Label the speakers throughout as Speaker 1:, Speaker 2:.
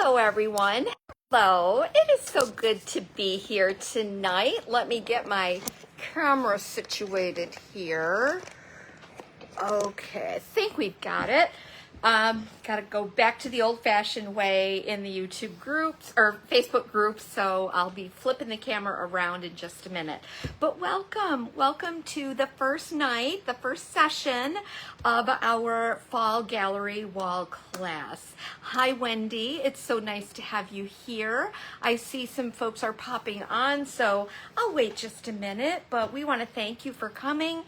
Speaker 1: Hello, everyone. Hello. It is so good to be here tonight. Let me get my camera situated here. Okay, I think we've got it. Got to go back to the old-fashioned way in the YouTube groups or Facebook groups, so I'll be flipping the camera around in just a minute. But welcome to the first night, the first session of our fall gallery wall class. Hi, Wendy. It's so nice to have you here. I see some folks are popping on, so I'll wait just a minute, but we want to thank you for coming.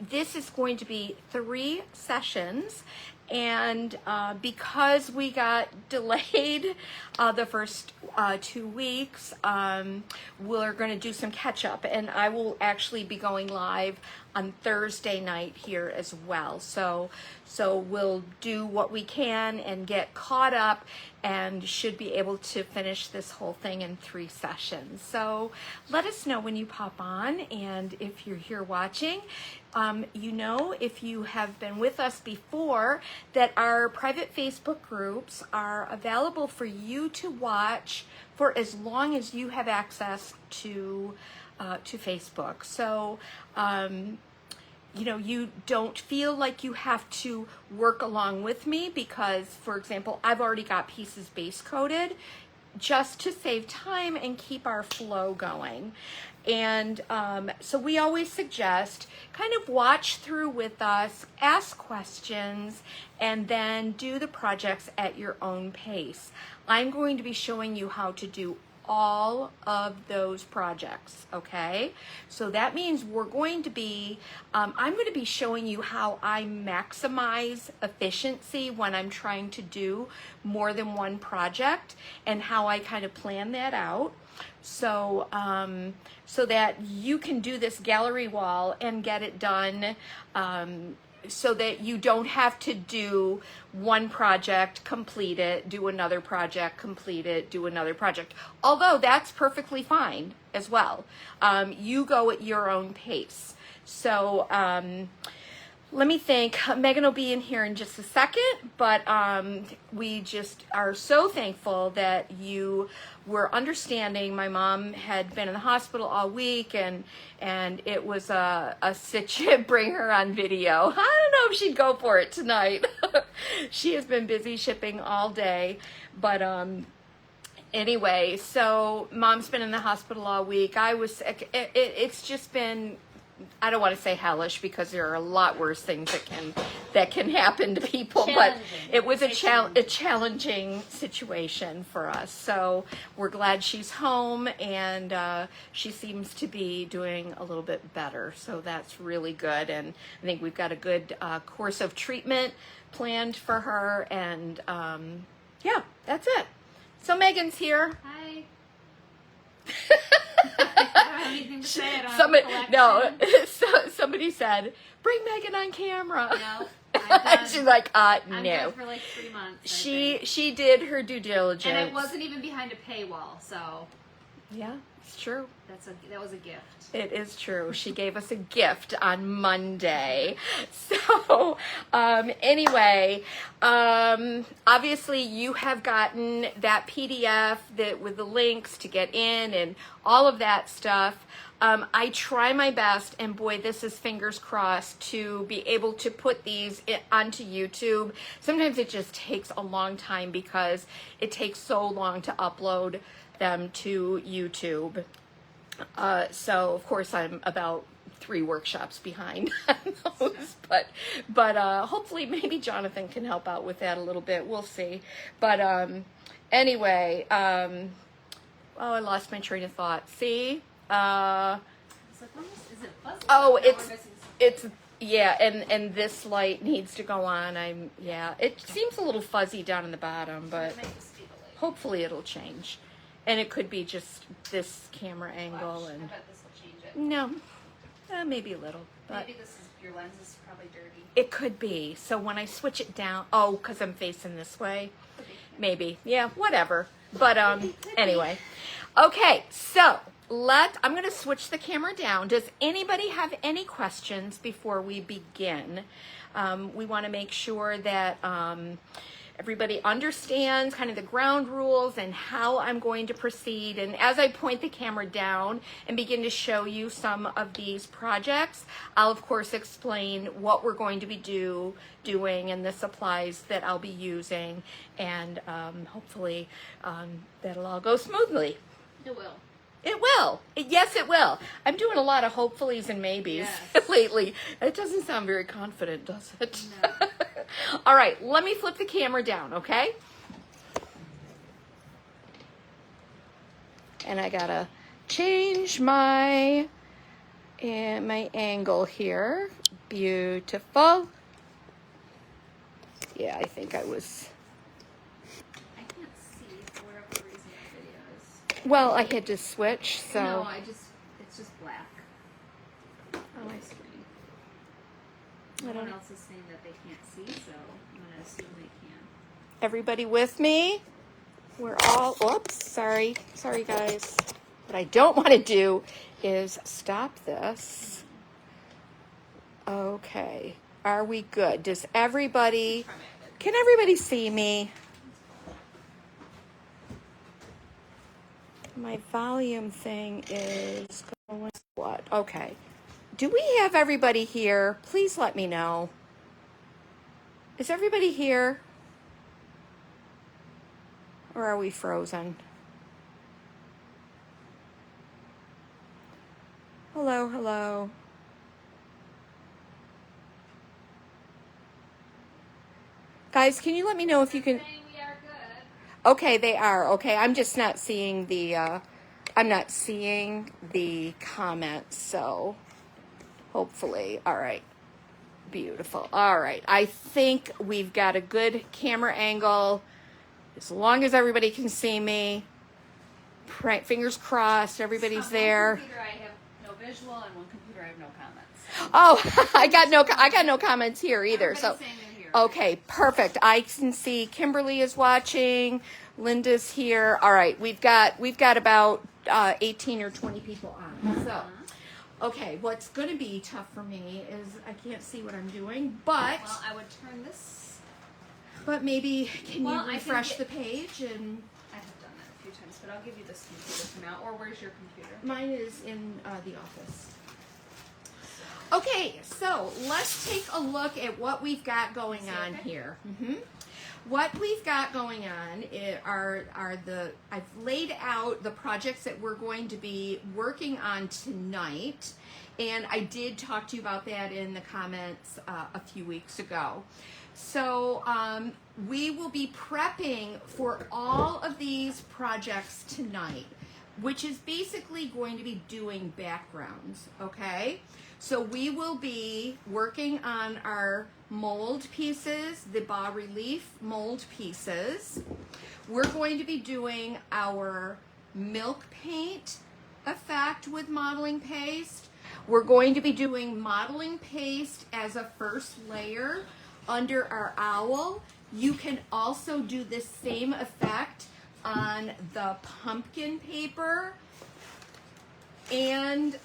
Speaker 1: This is going to be 3 sessions. And because we got delayed the first 2 weeks, we're going to do some catch up, and I will actually be going live on Thursday night here as well. So we'll do what we can and get caught up, and should be able to finish this whole thing in 3 sessions. So let us know when you pop on, and if you're here watching, you know, if you have been with us before, that our private Facebook groups are available for you to watch for as long as you have access to Facebook. So, you know, you don't feel like you have to work along with me because, for example, I've already got pieces base coated just to save time and keep our flow going. And so we always suggest kind of watch through with us, ask questions, and then do the projects at your own pace. I'm going to be showing you how to do all of those projects, okay? So that means we're going to be, I'm going to be showing you how I maximize efficiency when I'm trying to do more than one project, and how I kind of plan that out. So, so that you can do this gallery wall and get it done, so that you don't have to do one project, complete it, do another project, complete it, do another project. Although that's perfectly fine as well. You go at your own pace. So let me think. Megan will be in here in just a second, but we just are so thankful that you were understanding. My mom had been in the hospital all week, and it was a situation. Bring her on video. I don't know if she'd go for it tonight. She has been busy shipping all day, but anyway, so mom's been in the hospital all week. I was sick. It's just been, I don't want to say hellish because there are a lot worse things that can happen to people, but it was a challenging situation for us. So we're glad she's home, and she seems to be doing a little bit better. So that's really good, and I think we've got a good course of treatment planned for her, and yeah, that's it. So Megan's here.
Speaker 2: Hi. I don't have anything to say.
Speaker 1: Somebody said, bring Megan on camera.
Speaker 2: No, I've
Speaker 1: she's like, no.
Speaker 2: I'm done for like 3 months.
Speaker 1: She did her due diligence.
Speaker 2: And it wasn't even behind a paywall, so.
Speaker 1: Yeah, it's true.
Speaker 2: That was a gift.
Speaker 1: It is true. She gave us a gift on Monday. So, anyway, obviously you have gotten that PDF with the links to get in and all of that stuff. I try my best, and boy, this is fingers crossed, to be able to put these onto YouTube. Sometimes it just takes a long time because it takes so long to upload them to YouTube. So of course I'm about 3 workshops behind on those, but hopefully maybe Jonathan can help out with that a little bit. We'll see. But anyway, oh, I lost my train of thought. See?
Speaker 2: Is it fuzzy?
Speaker 1: Oh, it's yeah, and this light needs to go on. It seems a little fuzzy down in the bottom, but hopefully it'll change. And it could be just this camera angle. And
Speaker 2: I bet this will change it.
Speaker 1: No, maybe a little. But
Speaker 2: maybe your lens is probably dirty.
Speaker 1: It could be. So when I switch it down, because I'm facing this way, maybe. Yeah, whatever. But anyway, okay. So I'm going to switch the camera down. Does anybody have any questions before we begin? We want to make sure that everybody understands kind of the ground rules and how I'm going to proceed. And as I point the camera down and begin to show you some of these projects, I'll of course explain what we're going to be doing and the supplies that I'll be using, and hopefully that'll all go smoothly.
Speaker 2: It will.
Speaker 1: It will. Yes, it will. I'm doing a lot of hopefullys and maybes lately. It doesn't sound very confident, does it?
Speaker 2: No.
Speaker 1: All right, let me flip the camera down, okay? And I gotta change my angle here. Beautiful. Yeah, I think I was.
Speaker 2: I can't see for whatever reason the video is.
Speaker 1: Well, I had to switch, so.
Speaker 2: No, it's just black.
Speaker 1: Oh,
Speaker 2: My screen. Everyone else is saying that they can't see, so I'm going to assume they can.
Speaker 1: Everybody with me? We're all, oops, sorry guys. What I don't want to do is stop this. Okay, are we good? Does everybody, can everybody see me? My volume thing is going, what? Okay. Do we have everybody here? Please let me know. Is everybody here? Or are we frozen? Hello, hello. Guys, can you let me know if you can...
Speaker 2: Saying we are good.
Speaker 1: Okay, they are. Okay, I'm just not seeing the, I'm not seeing the comments, so hopefully, all right. Beautiful. All right, I think we've got a good camera angle. As long as everybody can see me. Fingers crossed, everybody's there.
Speaker 2: One computer I have no visual, and one computer I have no comments.
Speaker 1: Oh, I got no comments here either. So,
Speaker 2: Everybody's saying they're here.
Speaker 1: okay, perfect. I can see Kimberly is watching. Linda's here. All right, we've got about 18 or 20 people on. So, okay, what's going to be tough for me is I can't see what I'm doing, but
Speaker 2: Well, I would turn this.
Speaker 1: maybe can
Speaker 2: Well,
Speaker 1: you
Speaker 2: I can
Speaker 1: refresh
Speaker 2: get-
Speaker 1: the page? And
Speaker 2: I have done that a few times, but I'll give you this computer for now. Or where's your computer?
Speaker 1: mine is in the office. Okay, so let's take a look at what we've got going on
Speaker 2: okay?
Speaker 1: here. What we've got going on are I've laid out the projects that we're going to be working on tonight, and I did talk to you about that in the comments a few weeks ago. So we will be prepping for all of these projects tonight, which is basically going to be doing backgrounds, okay? So we will be working on our mold pieces, the bas-relief mold pieces. We're going to be doing our milk paint effect with modeling paste. We're going to be doing modeling paste as a first layer under our owl. You can also do this same effect on the pumpkin paper, and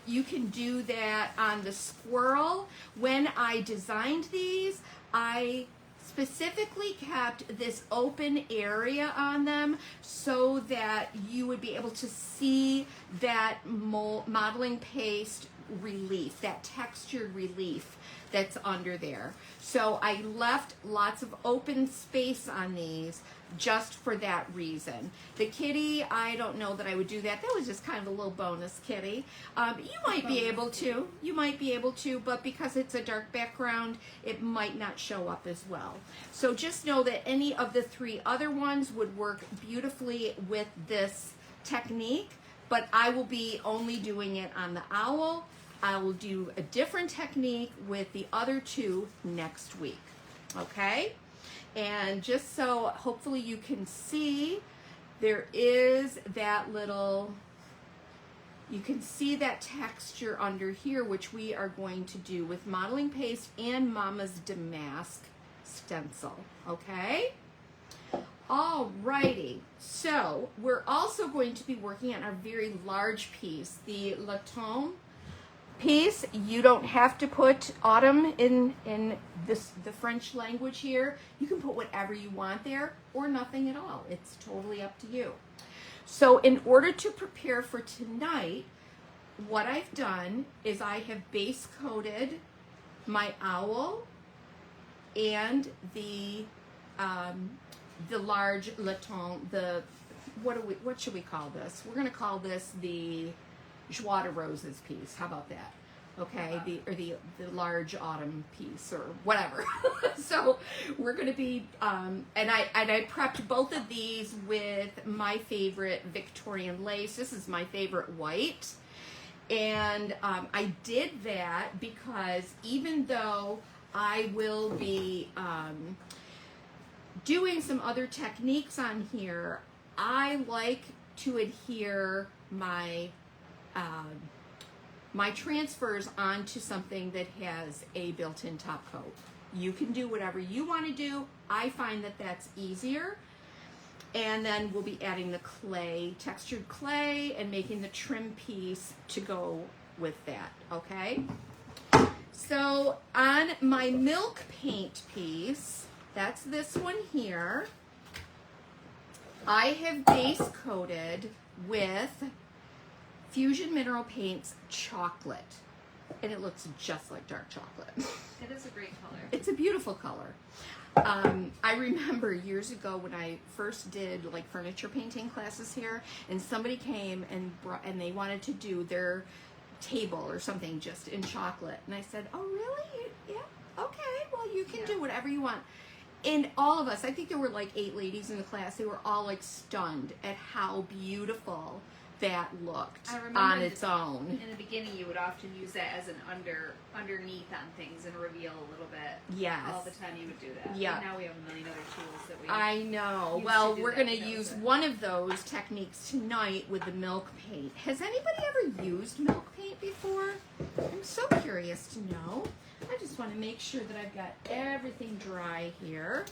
Speaker 1: you can do that on the squirrel. When I designed these, I specifically kept this open area on them so that you would be able to see that modeling paste relief, that textured relief that's under there. So I left lots of open space on these just for that reason. The kitty, I don't know that I would do that. That was just kind of a little bonus kitty. You might be able to, but because it's a dark background, it might not show up as well. So just know that any of the three other ones would work beautifully with this technique, but I will be only doing it on the owl. I will do a different technique with the other two next week, okay? And just so hopefully you can see, there is that little, you can see that texture under here, which we are going to do with modeling paste and Mama's Damask stencil, okay? Alrighty, so we're also going to be working on a very large piece, the Latome piece. You don't have to put autumn in the French language here. You can put whatever you want there or nothing at all. It's totally up to you. So in order to prepare for tonight, what I've done is I have base coated my owl and the large laton, what should we call this? We're gonna call this the Joie de Roses piece. How about that? Okay, the large autumn piece or whatever. So we're gonna be and I prepped both of these with my favorite Victorian lace. This is my favorite white. And I did that because even though I will be doing some other techniques on here, I like to adhere my my transfers onto something that has a built-in top coat. You can do whatever you want to do. I find that that's easier. And then we'll be adding the clay, textured clay, and making the trim piece to go with that, okay? So on my milk paint piece, that's this one here, I have base coated with Fusion Mineral Paints chocolate. And it looks just like dark chocolate.
Speaker 2: It is a great color.
Speaker 1: It's a beautiful color. I remember years ago when I first did like furniture painting classes here, and somebody came and they wanted to do their table or something just in chocolate, and I said, "Oh, really? Yeah, okay. Well, you can do whatever you want." And all of us, I think there were like 8 ladies in the class. They were all like stunned at how beautiful that looked on its own.
Speaker 2: In the beginning, you would often use that as an underneath on things and reveal a little bit.
Speaker 1: Yes.
Speaker 2: All the time you would do that.
Speaker 1: Yeah.
Speaker 2: And now we have a million other tools that we
Speaker 1: I know.
Speaker 2: use
Speaker 1: Well,
Speaker 2: to do
Speaker 1: we're
Speaker 2: that,
Speaker 1: going to
Speaker 2: you know,
Speaker 1: use
Speaker 2: so.
Speaker 1: one of those techniques tonight with the milk paint. Has anybody ever used milk paint before? I'm so curious to know. I just want to make sure that I've got everything dry here.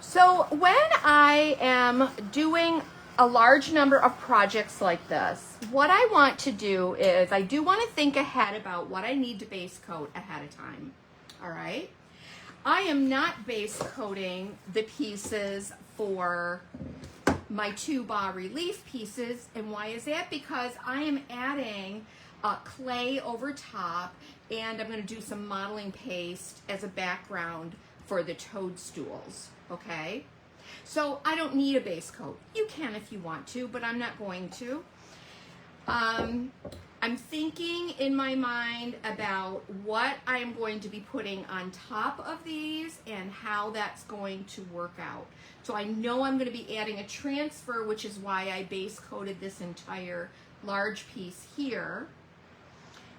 Speaker 1: So when I am doing a large number of projects like this, what I want to do is I do want to think ahead about what I need to base coat ahead of time. All right? I am not base coating the pieces for my 2 bas relief pieces. And why is that? Because I am adding clay over top, and I'm going to do some modeling paste as a background for the toadstools. Okay, so I don't need a base coat. You can if you want to, but I'm not going to. I'm thinking in my mind about what I am going to be putting on top of these and how that's going to work out. So I know I'm going to be adding a transfer, which is why I base coated this entire large piece here.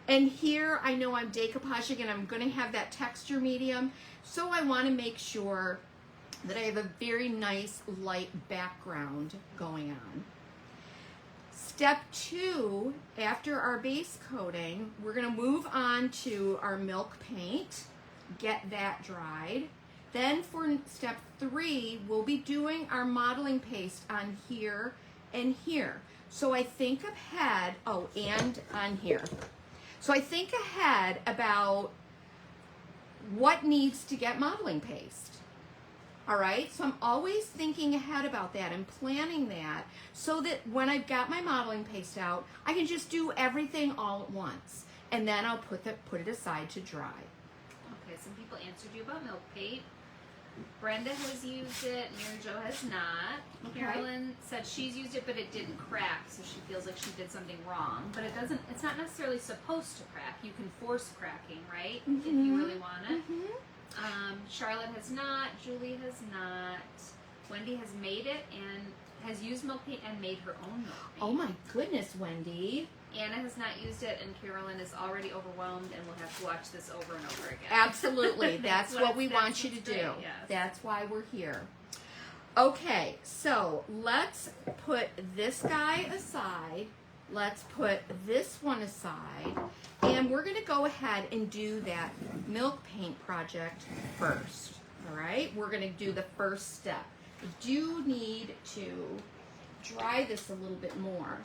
Speaker 1: And here I know I'm decoupaging and I'm going to have that texture medium, so I want to make sure that I have a very nice light background going on. Step 2, after our base coating, we're going to move on to our milk paint, get that dried. Then for step 3, we'll be doing our modeling paste on here and here. So I think ahead, oh, and on here. So I think ahead about what needs to get modeling paste. All right, so I'm always thinking ahead about that and planning that so that when I've got my modeling paste out, I can just do everything all at once. And then I'll put it aside to dry.
Speaker 2: Okay, some people answered you about milk paint. Brenda has used it, Mary Jo has not.
Speaker 1: Okay.
Speaker 2: Carolyn said she's used it, but it didn't crack, so she feels like she did something wrong. But it's not necessarily supposed to crack. You can force cracking, right? If you really want it. Charlotte has not, Julie has not, Wendy has made it and has used milk paint and made her own milk paint.
Speaker 1: Oh my goodness, Wendy.
Speaker 2: Anna has not used it, and Carolyn is already overwhelmed and will have to watch this over and over again.
Speaker 1: Absolutely. That's what we want you to do.
Speaker 2: Yes.
Speaker 1: That's why we're here. Okay, so let's put this guy aside. Let's put this one aside. And we're going to go ahead and do that milk paint project first. All right? We're going to do the first step. I do need to dry this a little bit more.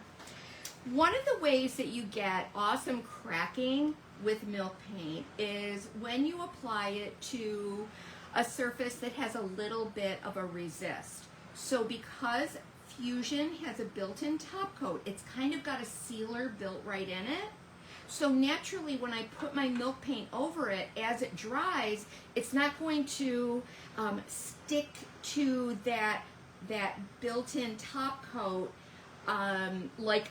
Speaker 1: One of the ways that you get awesome cracking with milk paint is when you apply it to a surface that has a little bit of a resist. So because Fusion has a built-in top coat, it's kind of got a sealer built right in it. So naturally, when I put my milk paint over it, as it dries, it's not going to stick to that built-in top coat like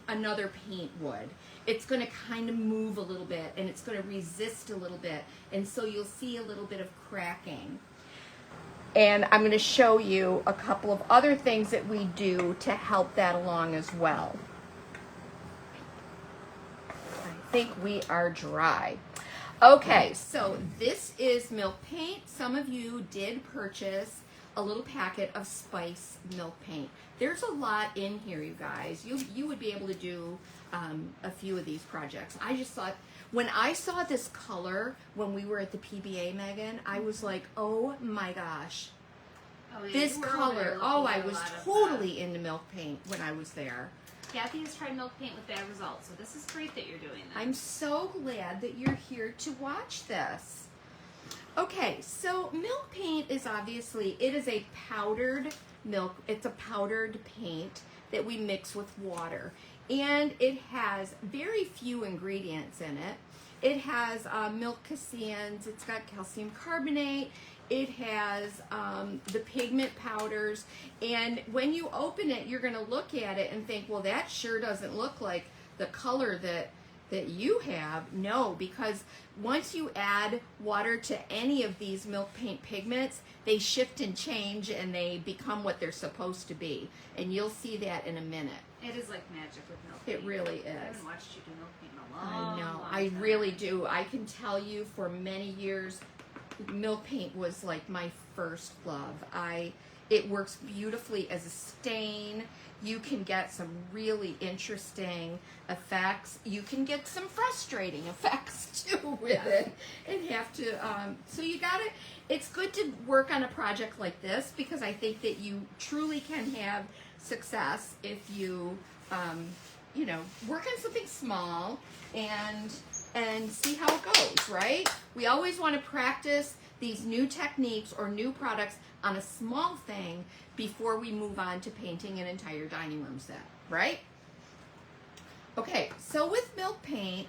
Speaker 1: another paint would. It's going to kind of move a little bit, and it's going to resist a little bit, and so you'll see a little bit of cracking. And I'm going to show you a couple of other things that we do to help that along as well. I think we are dry. Okay, so this is milk paint. Some of you did purchase a little packet of Spice milk paint. There's a lot in here, you guys. You would be able to do a few of these projects. I just thought, when I saw this color when we were at the PBA, Megan, I was like, oh my gosh.
Speaker 2: Oh, yeah,
Speaker 1: This
Speaker 2: you were
Speaker 1: color,
Speaker 2: over
Speaker 1: oh, I
Speaker 2: looking at a
Speaker 1: was
Speaker 2: lot of,
Speaker 1: totally into milk paint when I was there.
Speaker 2: Kathy has tried milk paint with bad results, so this is great that you're doing that.
Speaker 1: I'm so glad that you're here to watch this. Okay, so milk paint is obviously, it is a powdered milk, it's a powdered paint that we mix with water. And it has very few ingredients in it. It has milk caseins, it's got calcium carbonate, it has the pigment powders, and when you open it, you're gonna look at it and think, well, that sure doesn't look like the color that you have. No, because once you add water to any of these milk paint pigments, they shift and change and they become what they're supposed to be. And you'll see that in a minute.
Speaker 2: It is like magic with milk paint.
Speaker 1: It really
Speaker 2: I
Speaker 1: is.
Speaker 2: haven't watched you do milk paint in a
Speaker 1: I
Speaker 2: long,
Speaker 1: know,
Speaker 2: long
Speaker 1: I
Speaker 2: time.
Speaker 1: really do. I can tell you for many years, milk paint was like my first love. It works beautifully as a stain. You can get some really interesting effects. You can get some frustrating effects too with it, and have to. So you got to. It's good to work on a project like this because I think that you truly can have success if you, work on something small and see how it goes. Right? We always want to practice these new techniques or new products on a small thing before we move on to painting an entire dining room set, right? Okay, so with milk paint,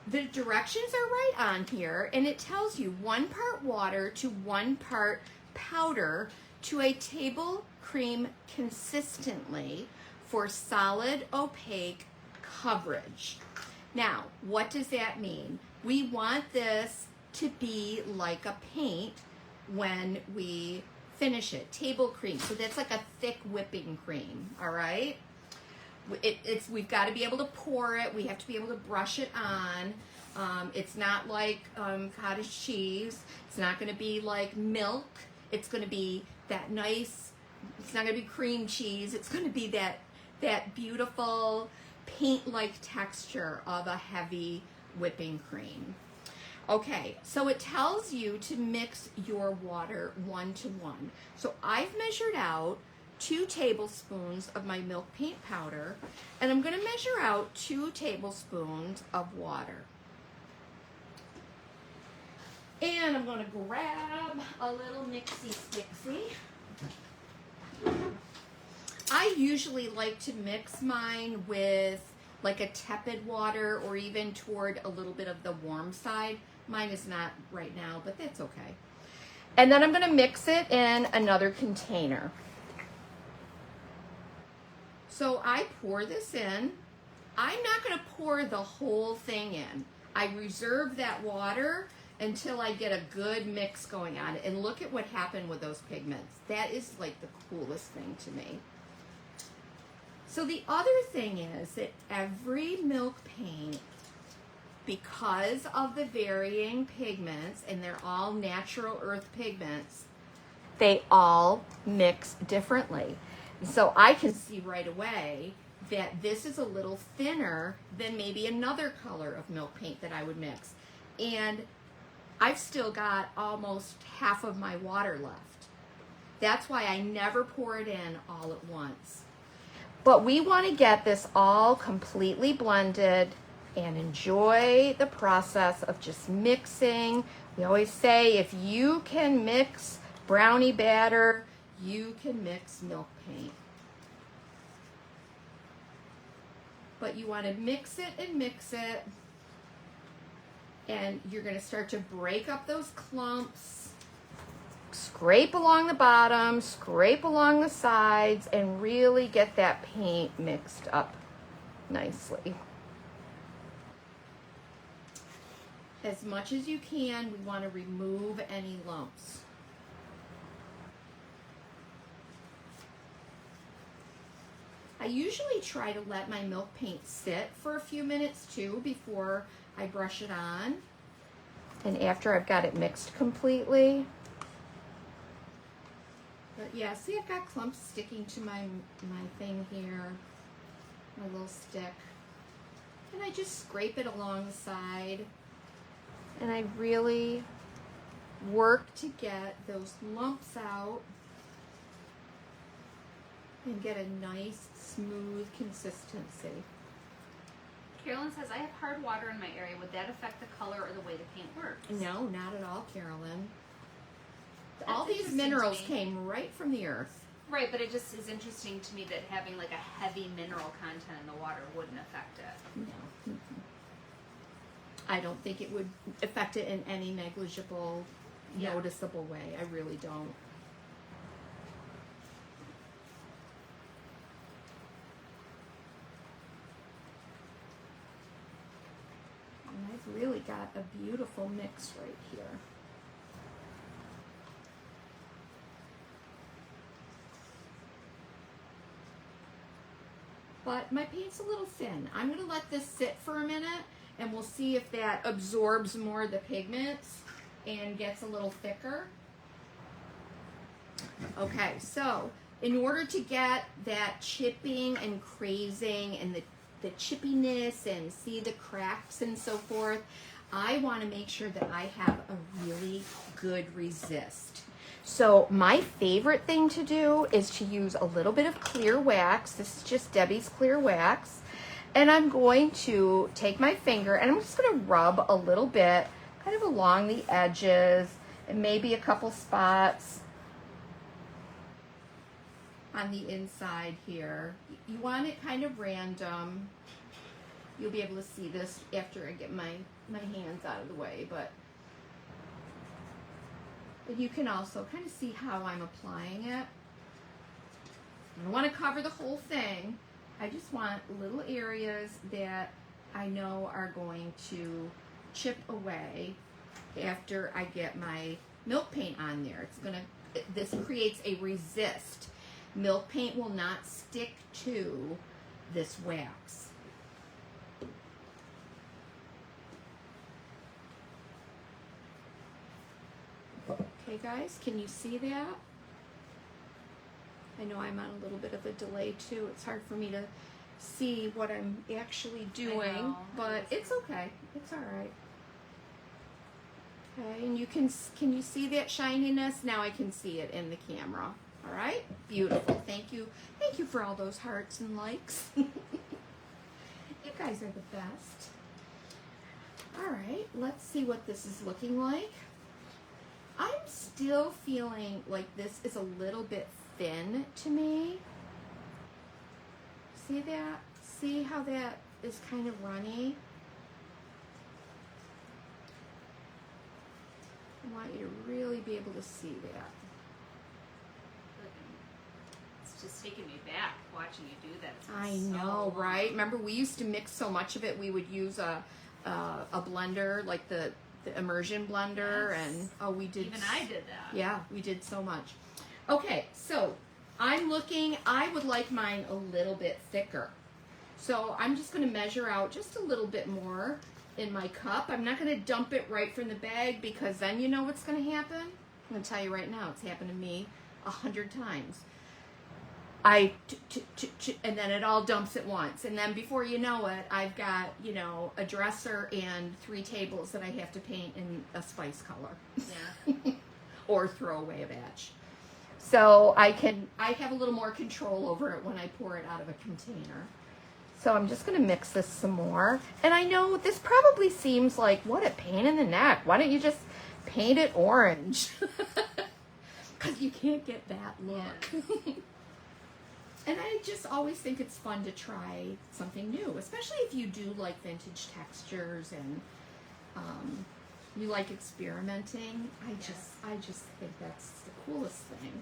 Speaker 1: the directions are right on here, and it tells you 1 part water to 1 part powder to a table cream consistently for solid opaque coverage. Now, what does that mean? We want this to be like a paint when we finish it. Table cream, so that's like a thick whipping cream, all right? We've got to be able to pour it. We have to be able to brush it on. It's not like cottage cheese. It's not going to be like milk. It's going to be that nice, it's not going to be cream cheese. It's going to be that beautiful paint-like texture of a heavy whipping cream. Okay, so it tells you to mix your water 1 to 1. So I've measured out 2 tablespoons of my milk paint powder, and I'm going to measure out 2 tablespoons of water. And I'm going to grab a little mixy stixy. I usually like to mix mine with like a tepid water or even toward a little bit of the warm side. Mine is not right now, but that's okay. And then I'm going to mix it in another container. So I pour this in. I'm not going to pour the whole thing in. I reserve that water until I get a good mix going on. And look at what happened with those pigments. That is like the coolest thing to me. So the other thing is that every milk paint, because of the varying pigments, and they're all natural earth pigments, they all mix differently. So I can see right away that this is a little thinner than maybe another color of milk paint that I would mix. And I've still got almost half of my water left. That's why I never pour it in all at once. But we want to get this all completely blended and enjoy the process of just mixing. We always say if you can mix brownie batter, you can mix milk paint. But you want to mix it and mix it, and you're going to start to break up those clumps. Scrape along the bottom, scrape along the sides, and really get that paint mixed up nicely. As much as you can, we want to remove any lumps. I usually try to let my milk paint sit for a few minutes too before I brush it on and after I've got it mixed completely. But yeah, see, I've got clumps sticking to my thing here, my little stick. And I just scrape it along the side. And I really work to get those lumps out and get a nice, smooth consistency.
Speaker 2: Carolyn says, I have hard water in my area. Would that affect the color or the way the paint works?
Speaker 1: No, not at all, Carolyn.
Speaker 2: That's
Speaker 1: All these
Speaker 2: interesting
Speaker 1: minerals
Speaker 2: to me.
Speaker 1: came right from the earth.
Speaker 2: Right, but it just is interesting to me that having like a heavy mineral content in the water wouldn't affect it.
Speaker 1: No. I don't think it would affect it in any negligible,
Speaker 2: Yeah.
Speaker 1: noticeable way. I really don't. And I've really got a beautiful mix right here. But my paint's a little thin. I'm going to let this sit for a minute and we'll see if that absorbs more of the pigments and gets a little thicker. Okay, so in order to get that chipping and crazing and the chippiness and see the cracks and so forth, I want to make sure that I have a really good resist. So my favorite thing to do is to use a little bit of clear wax. This is just Debbie's clear wax. And I'm going to take my finger and I'm just going to rub a little bit kind of along the edges and maybe a couple spots on the inside here. You want it kind of random. You'll be able to see this after I get my hands out of the way, but you can also kind of see how I'm applying it. I don't want to cover the whole thing. I just want little areas that I know are going to chip away after I get my milk paint on there. This creates a resist. Milk paint will not stick to this wax. Okay guys, can you see that? I know I'm on a little bit of a delay too. It's hard for me to see what I'm actually doing,
Speaker 2: know.
Speaker 1: but it's okay. It's all right. Okay, and you can you see that shininess? Now I can see it in the camera. All right, beautiful. Thank you for all those hearts and likes. You guys are the best. All right, let's see what this is looking like. I'm still feeling like this is a little bit thin to me. See that? See how that is kind of runny? I want you to really be able to see that.
Speaker 2: It's just taking me back watching you do that. It's been
Speaker 1: I
Speaker 2: so
Speaker 1: know,
Speaker 2: long.
Speaker 1: right? Remember, we used to mix so much of it, we would use a blender, like the immersion blender,
Speaker 2: Yes.
Speaker 1: and we did.
Speaker 2: Even I did that.
Speaker 1: Yeah, we did so much. Okay, so I would like mine a little bit thicker. So I'm just going to measure out just a little bit more in my cup. I'm not going to dump it right from the bag because then you know what's going to happen? I'm going to tell you right now, it's happened to me 100 times. And then it all dumps at once. And then before you know it, I've got, a dresser and 3 tables that I have to paint in a spice color.
Speaker 2: Yeah.
Speaker 1: Or throw away a batch. So I have a little more control over it when I pour it out of a container. So I'm just going to mix this some more. And I know this probably seems like, what a pain in the neck. Why don't you just paint it orange? Because you can't get that look.
Speaker 2: Yeah.
Speaker 1: And I just always think it's fun to try something new, especially if you do like vintage textures and you like experimenting. I just think that's the coolest thing.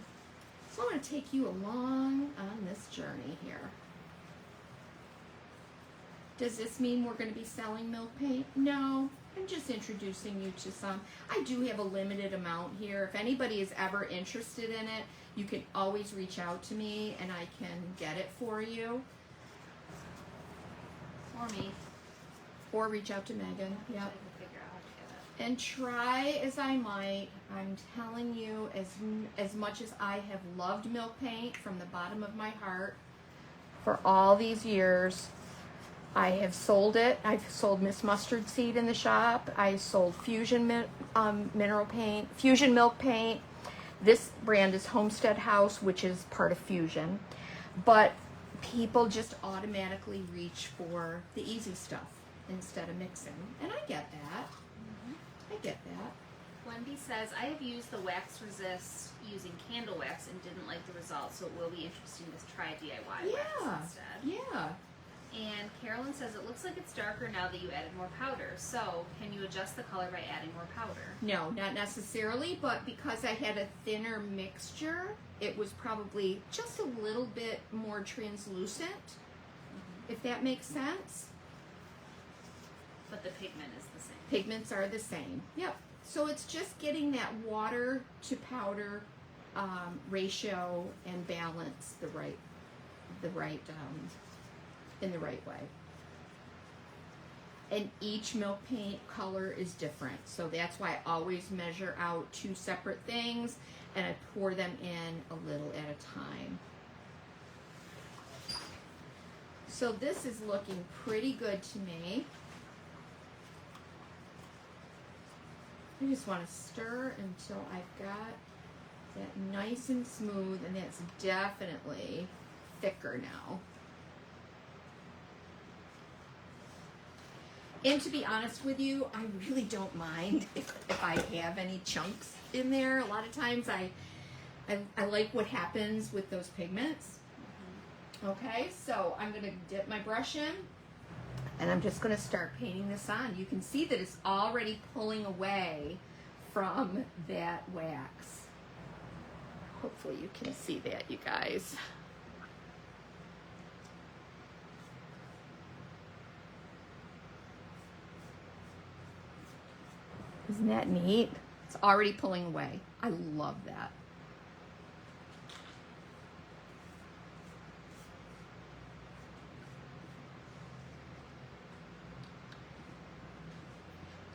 Speaker 1: So I'm going to take you along on this journey here. Does this mean we're going to be selling milk paint? No, I'm just introducing you to some. I do have a limited amount here. If anybody is ever interested in it, you can always reach out to me and I can get it for you.
Speaker 2: Or me.
Speaker 1: Or reach out to Megan.
Speaker 2: I
Speaker 1: Yep.
Speaker 2: can figure out how to get it.
Speaker 1: And try as I might, I'm telling you, as much as I have loved milk paint from the bottom of my heart for all these years, I have sold it. I've sold Miss Mustard Seed in the shop. I sold Fusion mineral paint, Fusion milk paint. This brand is Homestead House, which is part of Fusion. But people just automatically reach for the easy stuff instead of mixing. And I get that. I get that.
Speaker 2: Wendy says, I have used the wax resist using candle wax and didn't like the results, so it will be interesting to try DIY wax instead.
Speaker 1: Yeah.
Speaker 2: And Carolyn says, it looks like it's darker now that you added more powder. So, can you adjust the color by adding more powder?
Speaker 1: No, not necessarily, but because I had a thinner mixture, it was probably just a little bit more translucent, if that makes sense.
Speaker 2: But the pigment is the same.
Speaker 1: Pigments are the same. Yep. So it's just getting that water to powder ratio and balance in the right way. And each milk paint color is different. So that's why I always measure out 2 separate things and I pour them in a little at a time. So this is looking pretty good to me. I just want to stir until I've got that nice and smooth, and that's definitely thicker now. And to be honest with you, I really don't mind if I have any chunks in there. A lot of times I like what happens with those pigments. Okay, so I'm going to dip my brush in and I'm just going to start painting this on. You can see that it's already pulling away from that wax. Hopefully you can see that, you guys. Isn't that neat? It's already pulling away. I love that.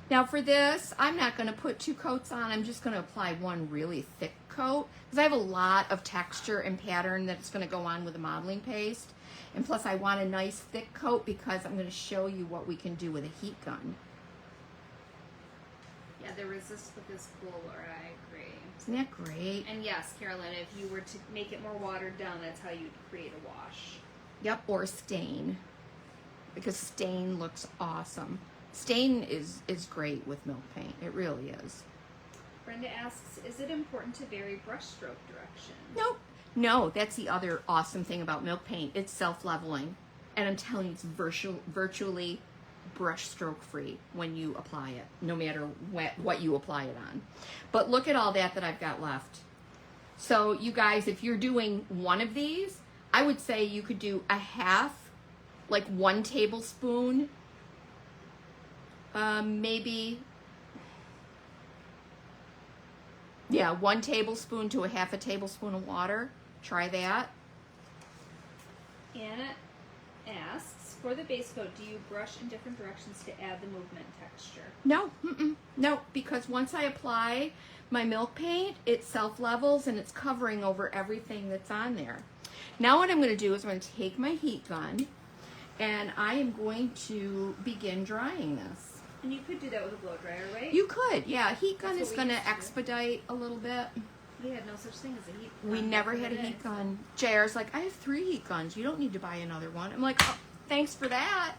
Speaker 1: Now for this, I'm not going to put 2 coats on. I'm just going to apply one really thick coat because I have a lot of texture and pattern that's going to go on with the modeling paste. And plus I want a nice thick coat because I'm going to show you what we can do with a heat gun.
Speaker 2: Yeah, the resist look is cool, Laura. I agree.
Speaker 1: Isn't that great?
Speaker 2: And yes, Carolyn, if you were to make it more watered down, that's how you'd create a wash.
Speaker 1: Yep, or stain. Because stain looks awesome. Stain is great with milk paint. It really is.
Speaker 2: Brenda asks, is it important to vary brushstroke direction?
Speaker 1: Nope. No, that's the other awesome thing about milk paint. It's self-leveling. And I'm telling you, it's virtually brush stroke free when you apply it, no matter what you apply it on. But look at all that I've got left. So you guys, if you're doing one of these, I would say you could do a half, like 1 tablespoon, maybe, yeah, 1 tablespoon to a half a tablespoon of water. Try that.
Speaker 2: Anna asks, for the base coat, do you brush in different directions to add the movement texture?
Speaker 1: No, no, because once I apply my milk paint, it self-levels and it's covering over everything that's on there. Now what I'm going to do is I'm going to take my heat gun and I am going to begin drying this.
Speaker 2: And you could do that with a blow dryer, right?
Speaker 1: You could, yeah. Heat gun
Speaker 2: That's
Speaker 1: is
Speaker 2: what we
Speaker 1: going
Speaker 2: used
Speaker 1: to
Speaker 2: to do.
Speaker 1: expedite a little bit.
Speaker 2: We had no such thing as a heat gun.
Speaker 1: We never
Speaker 2: back in
Speaker 1: had a
Speaker 2: the day.
Speaker 1: heat gun. JR's like, I have 3 heat guns. You don't need to buy another one. I'm like, oh, thanks for that.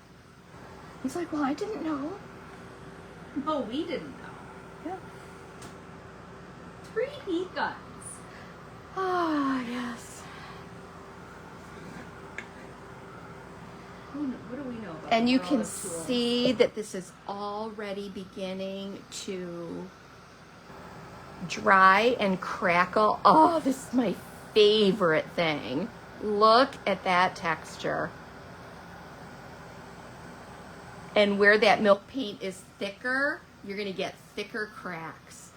Speaker 1: He's like, well, I didn't know.
Speaker 2: Oh, we didn't know.
Speaker 1: Yeah.
Speaker 2: 3 heat guns.
Speaker 1: Ah, yes.
Speaker 2: What do we know about
Speaker 1: And you
Speaker 2: all
Speaker 1: can
Speaker 2: those tools?
Speaker 1: see that this is already beginning to dry and crackle. Oh, this is my favorite thing. Look at that texture. And where that milk paint is thicker, you're going to get thicker cracks.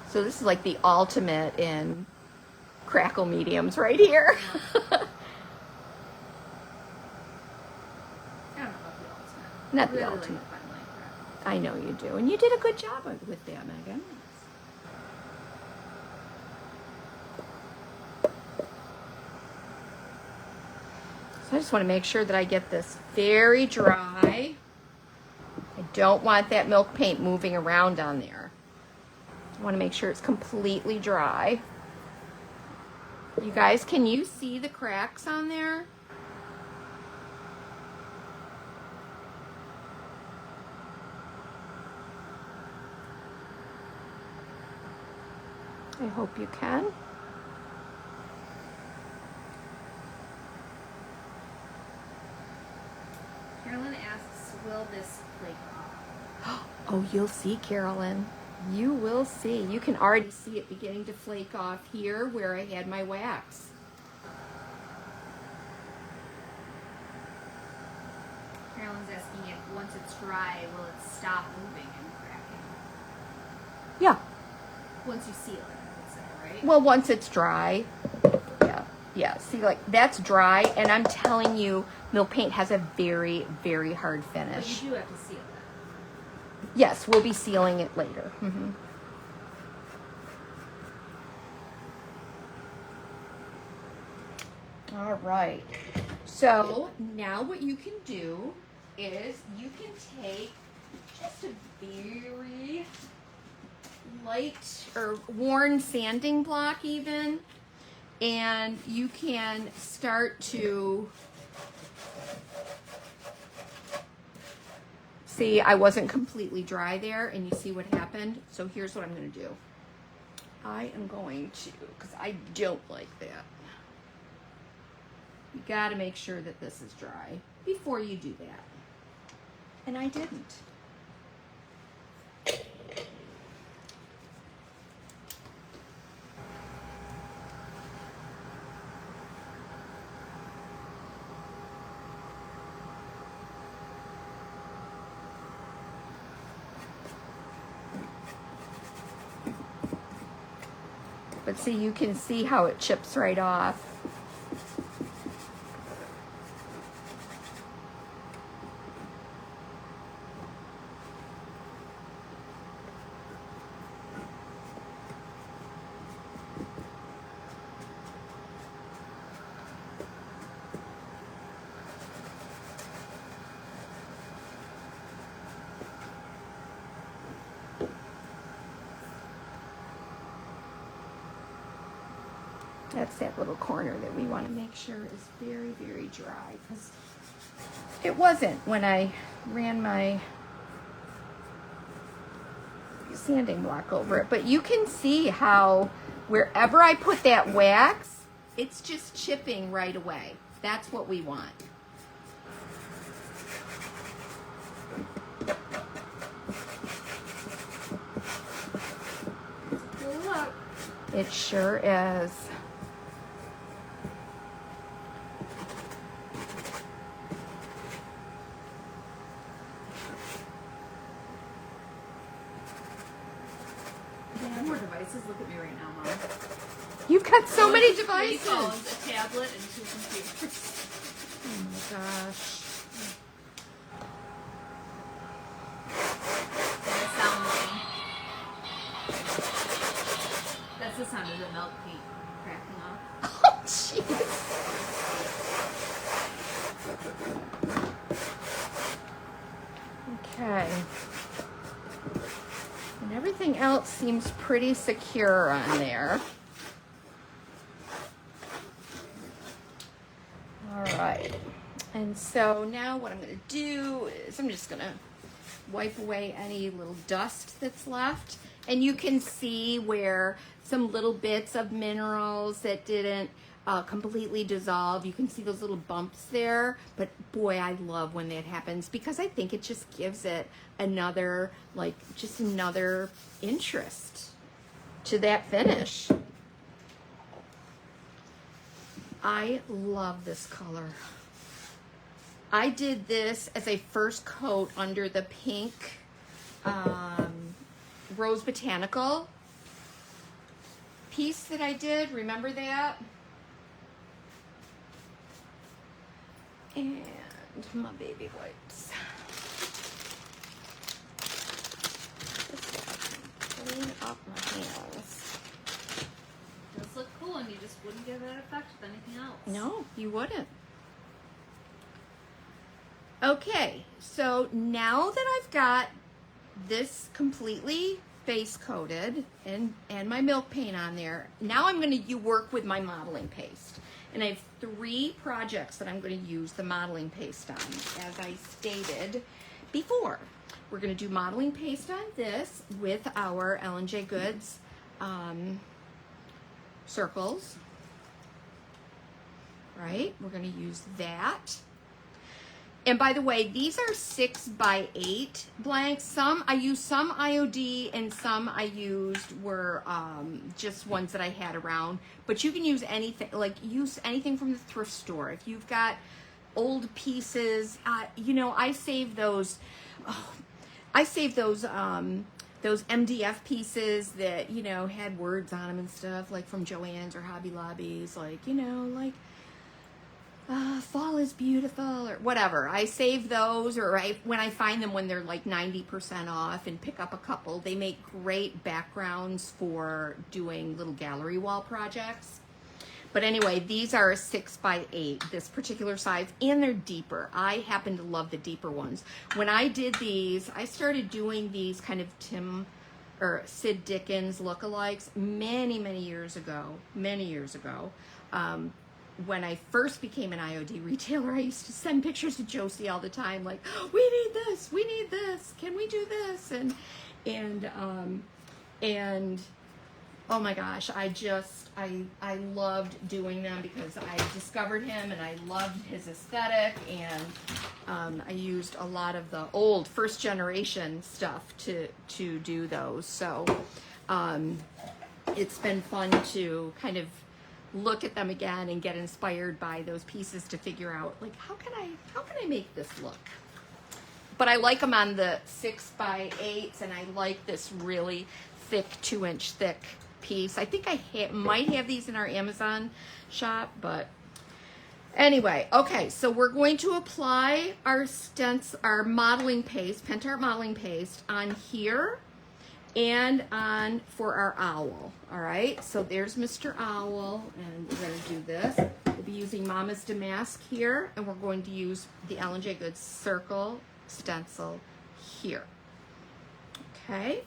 Speaker 1: So this is like the ultimate in crackle mediums right here.
Speaker 2: I don't know about the ultimate.
Speaker 1: Not the
Speaker 2: Really
Speaker 1: ultimate.
Speaker 2: like fun like crackle.
Speaker 1: I know you do. And you did a good job with that, Megan. So I just want to make sure that I get this very dry. I don't want that milk paint moving around on there. I want to make sure it's completely dry. You guys, can you see the cracks on there? I hope you can.
Speaker 2: Carolyn asks, will this flake off?
Speaker 1: Oh, you'll see, Carolyn. You will see. You can already see it beginning to flake off here where I had my wax.
Speaker 2: Carolyn's asking if once it's dry, will it stop moving and cracking?
Speaker 1: Yeah.
Speaker 2: Once you seal it, I would say, right?
Speaker 1: Well, once it's dry. Yeah. Yeah. See, like, that's dry. And I'm telling you, milk paint has a very, very hard
Speaker 2: But
Speaker 1: finish.
Speaker 2: you do have to seal it.
Speaker 1: Yes, we'll be sealing it later. Mm-hmm. All right. So now what you can do is you can take just a very light or worn sanding block even, and you can start to see I wasn't completely dry there, and you see what happened. So here's what I'm going to do. I am going to, because I don't like that. You got to make sure that this is dry before you do that. And I didn't. But see, you can see how it chips right off. That's that little corner that we want to make sure is very, very dry, because it wasn't when I ran my sanding block over it. But you can see how wherever I put that wax, it's just chipping right away. That's what we want. It sure is.
Speaker 2: You have more devices. Look at me right now, Mom.
Speaker 1: You've got so many
Speaker 2: 3
Speaker 1: devices.
Speaker 2: phones, a tablet, and 2 computers.
Speaker 1: Oh my gosh.
Speaker 2: And a sound machine. That's the sound of the milk paint cracking off.
Speaker 1: Oh, jeez. Okay. And everything else seems pretty secure on there. All right. And so now what I'm going to do is I'm just going to wipe away any little dust that's left. And you can see where some little bits of minerals that didn't completely dissolve. You can see those little bumps there. But boy, I love when that happens because I think it just gives it another, like, just another interest to that finish. I love this color. I did this as a first coat under the pink Rose Botanical piece that I did. Remember that? And my baby wipes. Clean up my hands.
Speaker 2: Does look cool, and you just wouldn't get that effect with anything else.
Speaker 1: No, you wouldn't. Okay, so now that I've got this completely base coated and my milk paint on there, now I'm going to work with my modeling paste. And I have 3 projects that I'm going to use the modeling paste on, as I stated before. We're going to do modeling paste on this with our L&J Goods circles, right? We're going to use that. And by the way, these are 6x8 blanks. I used some IOD and some I used were just ones that I had around. But you can use anything, like use anything from the thrift store. If you've got old pieces, you know, I save those. Oh, I save those MDF pieces that, you know, had words on them and stuff, like from Joann's or Hobby Lobby's, like, you know, like, fall is beautiful or whatever. I save those, or when I find them when they're like 90% off and pick up a couple. They make great backgrounds for doing little gallery wall projects. But anyway, these are a 6x8, this particular size, and they're deeper. I happen to love the deeper ones. When I did these, I started doing these kind of Sid Dickens lookalikes many, many years ago. When I first became an IOD retailer, I used to send pictures to Josie all the time, like, oh, we need this, can we do this? And oh my gosh, I loved doing them because I discovered him and I loved his aesthetic, and I used a lot of the old first generation stuff to do those. So it's been fun to kind of look at them again and get inspired by those pieces to figure out, like, how can I make this look? But I like them on the 6x8s, and I like this really thick 2-inch thick piece. I think I might have these in our Amazon shop, but anyway, okay, so we're going to apply our modeling paste, Pentart modeling paste, on here and on for our owl. All right, so there's Mr. Owl, and we're going to do this. We'll be using Mama's Damask here, and we're going to use the L&J Goods circle stencil here. Okay,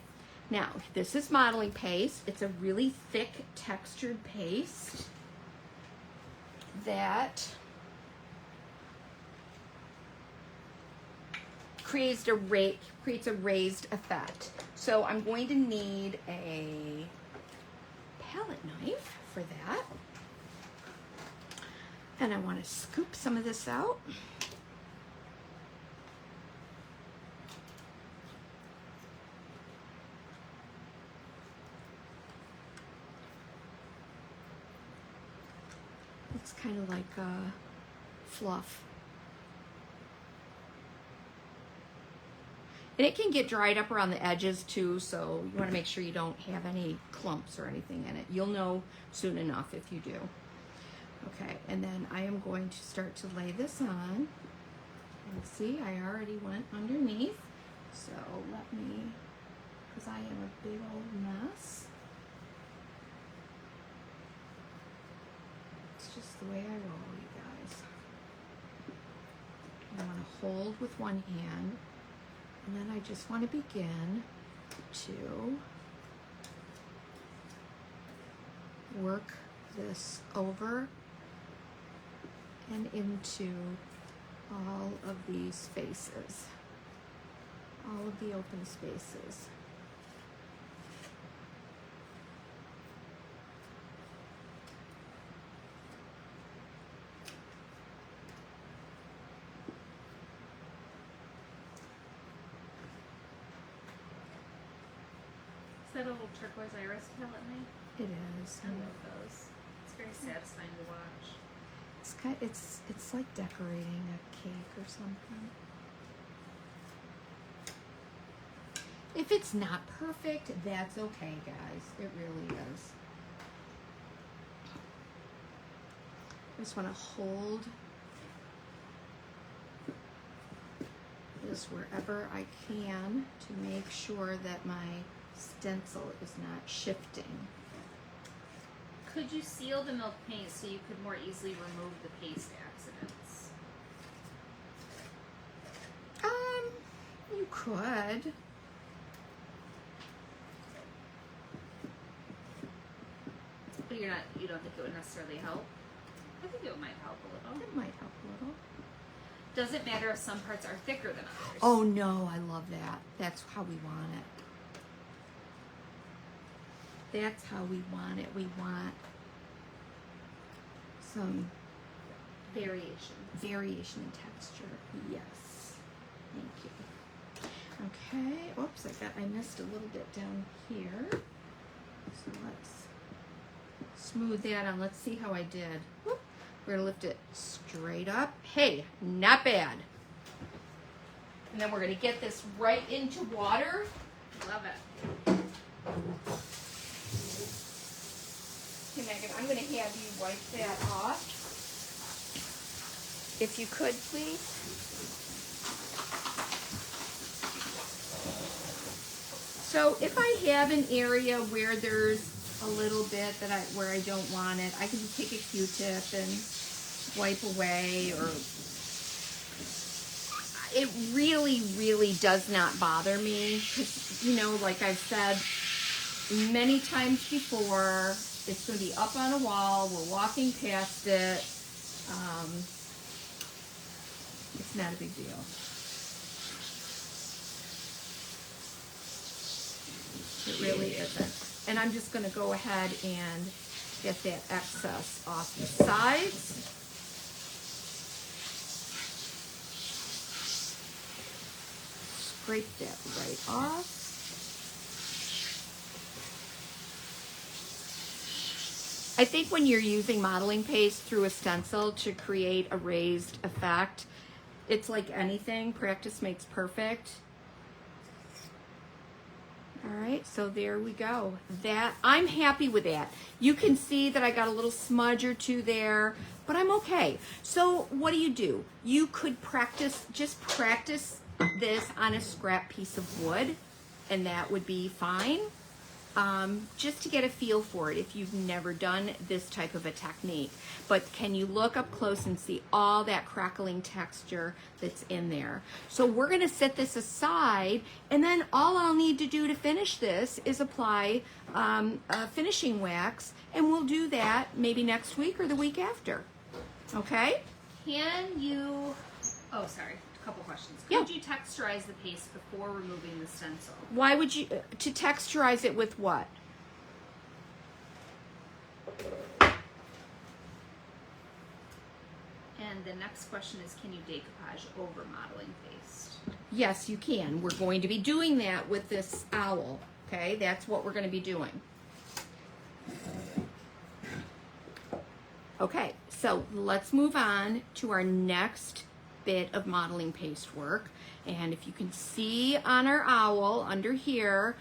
Speaker 1: now this is modeling paste. It's a really thick textured paste that creates a raised effect. So I'm going to need a palette knife for that. And I want to scoop some of this out. It's kind of like fluff. And it can get dried up around the edges too, so you want to make sure you don't have any clumps or anything in it. You'll know soon enough if you do. Okay, and then I am going to start to lay this on. And see, I already went underneath. So let me, because I am a big old mess. It's just the way I roll, you guys. I want to hold with one hand. And then I just want to begin to work this over and into all of these spaces, all of the open spaces.
Speaker 2: Is that a little turquoise iris palette, May?
Speaker 1: It is.
Speaker 2: I love those. It's very satisfying to watch.
Speaker 1: It's like decorating a cake or something. If it's not perfect, that's okay, guys. It really is. I just want to hold this wherever I can to make sure that my stencil is not shifting.
Speaker 2: Could you seal the milk paint so you could more easily remove the paste accidents?
Speaker 1: You could.
Speaker 2: But you don't think it would necessarily help? I think it might help a little.
Speaker 1: It might help a little.
Speaker 2: Does it matter if some parts are thicker than others?
Speaker 1: Oh no, I love that. That's how we want it. That's how we want it. We want some
Speaker 2: Variation.
Speaker 1: variation in texture. Yes. Thank you. Okay. Oops, I missed a little bit down here. So let's smooth that on. Let's see how I did. Whoop. We're gonna lift it straight up. Hey, not bad. And then we're gonna get this right into water.
Speaker 2: Love it.
Speaker 1: Okay, Megan, I'm going to have you wipe that off. If you could, please. So if I have an area where there's a little bit where I don't want it, I can just take a Q-tip and wipe away, or it really, really does not bother me. 'Cause, you know, like I've said many times before, it's going to be up on a wall. We're walking past it. It's not a big deal. It really isn't. And I'm just going to go ahead and get that excess off the sides. Scrape that right off. I think when you're using modeling paste through a stencil to create a raised effect, it's like anything, practice makes perfect. All right, so there we go. That, I'm happy with that. You can see that I got a little smudge or two there, but I'm okay. So what do? You could just practice this on a scrap piece of wood, and that would be fine. Just to get a feel for it if you've never done this type of a technique. But can you look up close and see all that crackling texture that's in there? So we're going to set this aside, and then all I'll need to do to finish this is apply finishing wax, and we'll do that maybe next week or the week after. Okay?
Speaker 2: Can you... Oh, sorry. A couple questions. Could you texturize the paste before removing the stencil?
Speaker 1: Why would you... To texturize it with what?
Speaker 2: And the next question is, can you decoupage over modeling paste?
Speaker 1: Yes, you can. We're going to be doing that with this owl. Okay, that's what we're going to be doing. Okay, so let's move on to our next bit of modeling paste work. And if you can see on our owl under here,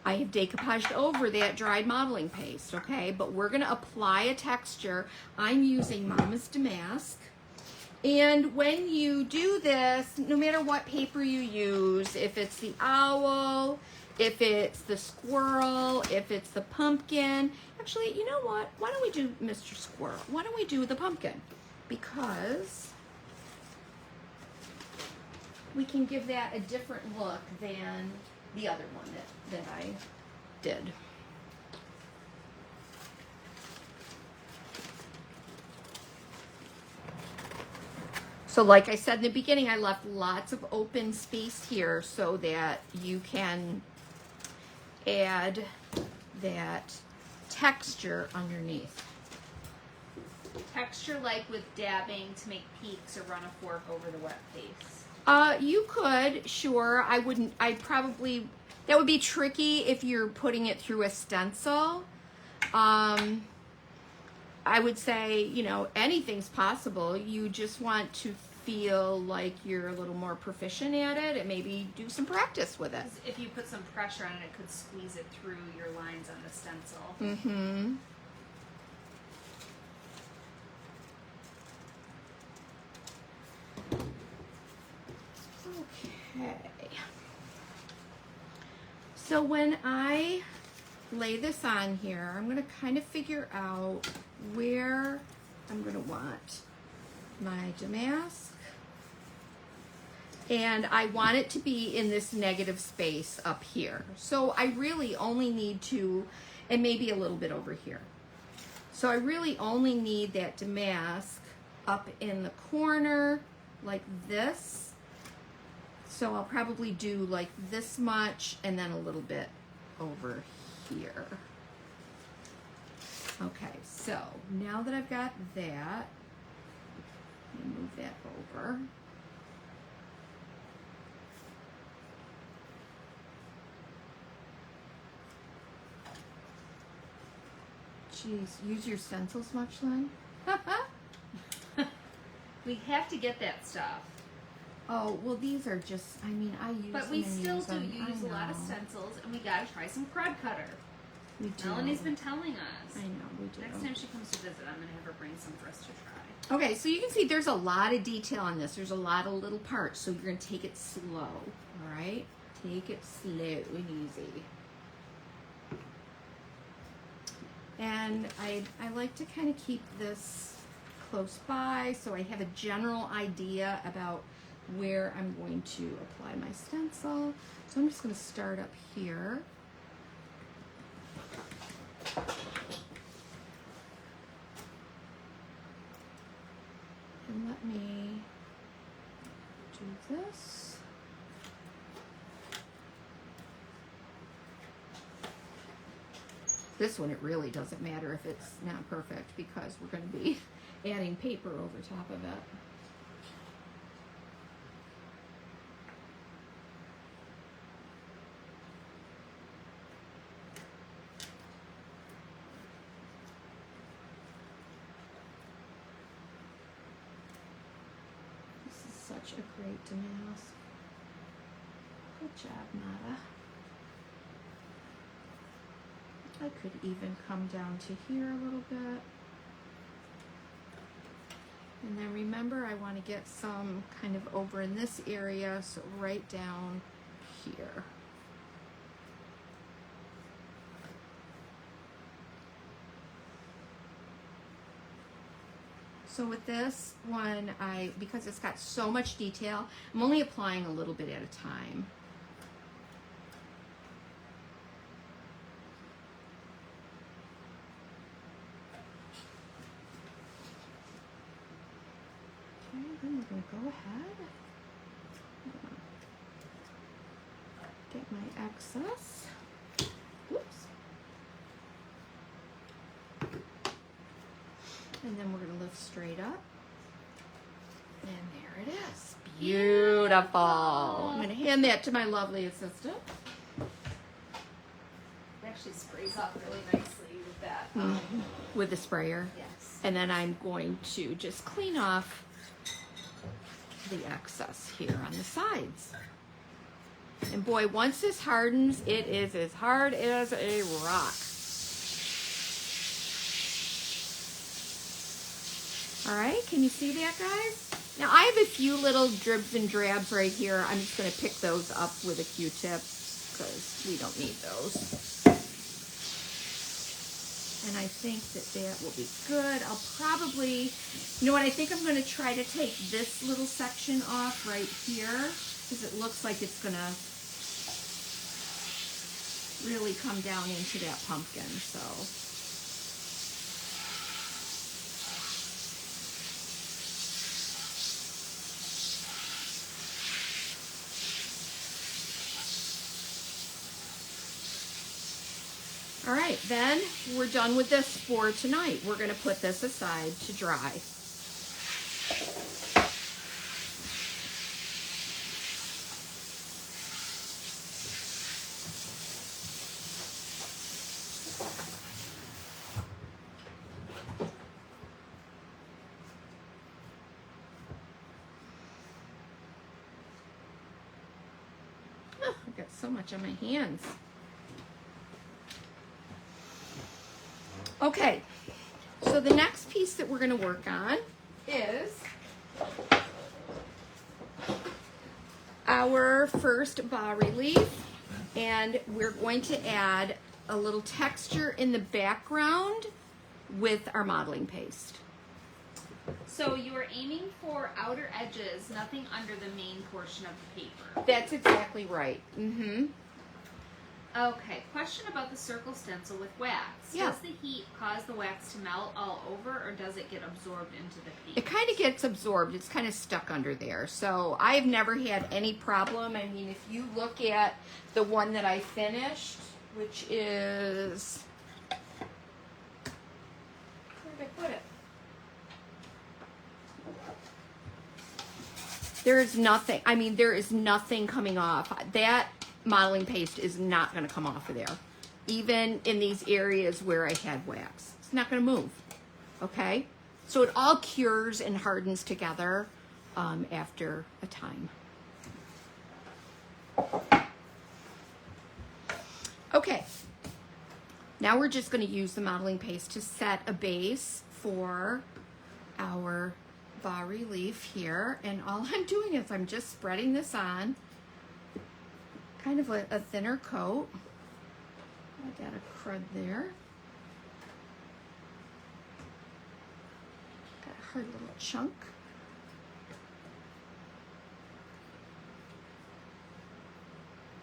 Speaker 1: I have decoupaged over that dried modeling paste, okay? But we're going to apply a texture. I'm using Mama's Damask. And when you do this, no matter what paper you use, if it's the owl, if it's the squirrel, if it's the pumpkin, actually, you know what? Why don't we do Mr. Squirrel? Why don't we do the pumpkin? Because we can give that a different look than the other one that I did. So like I said in the beginning, I left lots of open space here so that you can add that texture underneath.
Speaker 2: Texture like with dabbing to make peaks or run a fork over the wet face.
Speaker 1: You could, sure. I wouldn't, that would be tricky if you're putting it through a stencil. I would say, you know, anything's possible. You just want to feel like you're a little more proficient at it and maybe do some practice with it.
Speaker 2: 'Cause if you put some pressure on it, it could squeeze it through your lines on the stencil.
Speaker 1: Mm-hmm. Okay. So when I lay this on here, I'm going to kind of figure out where I'm going to want my damask. And I want it to be in this negative space up here. So I really only need to, and maybe a little bit over here. So I really only need that damask up in the corner like this. So I'll probably do like this much and then a little bit over here. Okay, so now that I've got that, let me move that over. Jeez, use your stencils much, Lynn?
Speaker 2: We have to get that stuff.
Speaker 1: Oh, well, these are just, I mean, I use
Speaker 2: But
Speaker 1: them
Speaker 2: we
Speaker 1: and
Speaker 2: still
Speaker 1: use
Speaker 2: do
Speaker 1: them.
Speaker 2: use
Speaker 1: I
Speaker 2: a lot of
Speaker 1: know.
Speaker 2: stencils, and we gotta try some crud cutter.
Speaker 1: We do.
Speaker 2: Melanie's been telling us.
Speaker 1: I know, we do.
Speaker 2: Next time she comes to visit, I'm gonna have her bring some for us to try.
Speaker 1: Okay, so you can see there's a lot of detail on this. There's a lot of little parts, so you're going to take it slow, all right? Take it slow and easy. And I like to kind of keep this close by so I have a general idea about where I'm going to apply my stencil. So I'm just going to start up here. And let me do this. This one, it really doesn't matter if it's not perfect because we're going to be adding paper over top of it. This is such a great damask. Good job, Nada. I could even come down to here a little bit. And then remember, I want to get some kind of over in this area, so right down here. So with this one, because it's got so much detail, I'm only applying a little bit at a time. Okay, then we're going to go ahead, get my excess. Whoops. And then we're going to lift straight up. And there it is. Beautiful. I'm going to hand that to my lovely assistant.
Speaker 2: It actually sprays off really nicely with that.
Speaker 1: With the sprayer.
Speaker 2: Yes.
Speaker 1: And then I'm going to just clean off the excess here on the sides. And boy, once this hardens, it is as hard as a rock. All right, can you see that, guys? Now, I have a few little dribs and drabs right here. I'm just going to pick those up with a Q-tip because we don't need those. And I think that will be good. I'll probably, you know what, I think I'm going to try to take this little section off right here because it looks like it's going to really come down into that pumpkin. So. All right, then we're done with this for tonight. We're going to put this aside to dry. Oh, I've got so much on my hands. Okay, so the next piece that we're going to work on is our first bas relief, and we're going to add a little texture in the background with our modeling paste.
Speaker 2: So you are aiming for outer edges, nothing under the main portion of the paper.
Speaker 1: That's exactly right. Mm-hmm.
Speaker 2: Okay, question about the circle stencil with wax.
Speaker 1: Yeah.
Speaker 2: Does the heat cause the wax to melt all over, or does it get absorbed into the paint?
Speaker 1: It kind of gets absorbed. It's kind of stuck under there. So I've never had any problem. I mean, if you look at the one that I finished, which is, where did I put it? There is nothing, I mean, there is nothing coming off. That modeling paste is not going to come off of there. Even in these areas where I had wax. It's not going to move. Okay? So it all cures and hardens together after a time. Okay. Now we're just going to use the modeling paste to set a base for our bas relief here. And all I'm doing is I'm just spreading this on. Kind of a thinner coat. I got a crud there. Got a hard little chunk.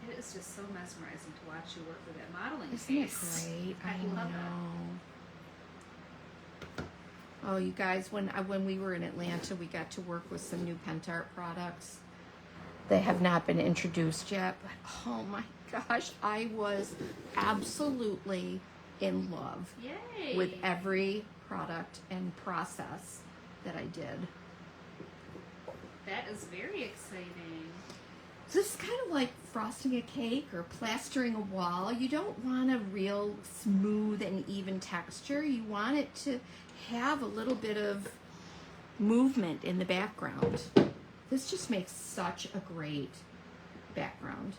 Speaker 2: It is just so mesmerizing to watch you work with that modeling
Speaker 1: Isn't it
Speaker 2: paste.
Speaker 1: great?
Speaker 2: I love
Speaker 1: know. Oh, you guys, when we were in Atlanta, we got to work with some new Pentart products. They have not been introduced yet, but oh my gosh, I was absolutely in love
Speaker 2: Yay!
Speaker 1: with every product and process that I did.
Speaker 2: That is very exciting.
Speaker 1: This is kind of like frosting a cake or plastering a wall. You don't want a real smooth and even texture. You want it to have a little bit of movement in the background. This just makes such a great background.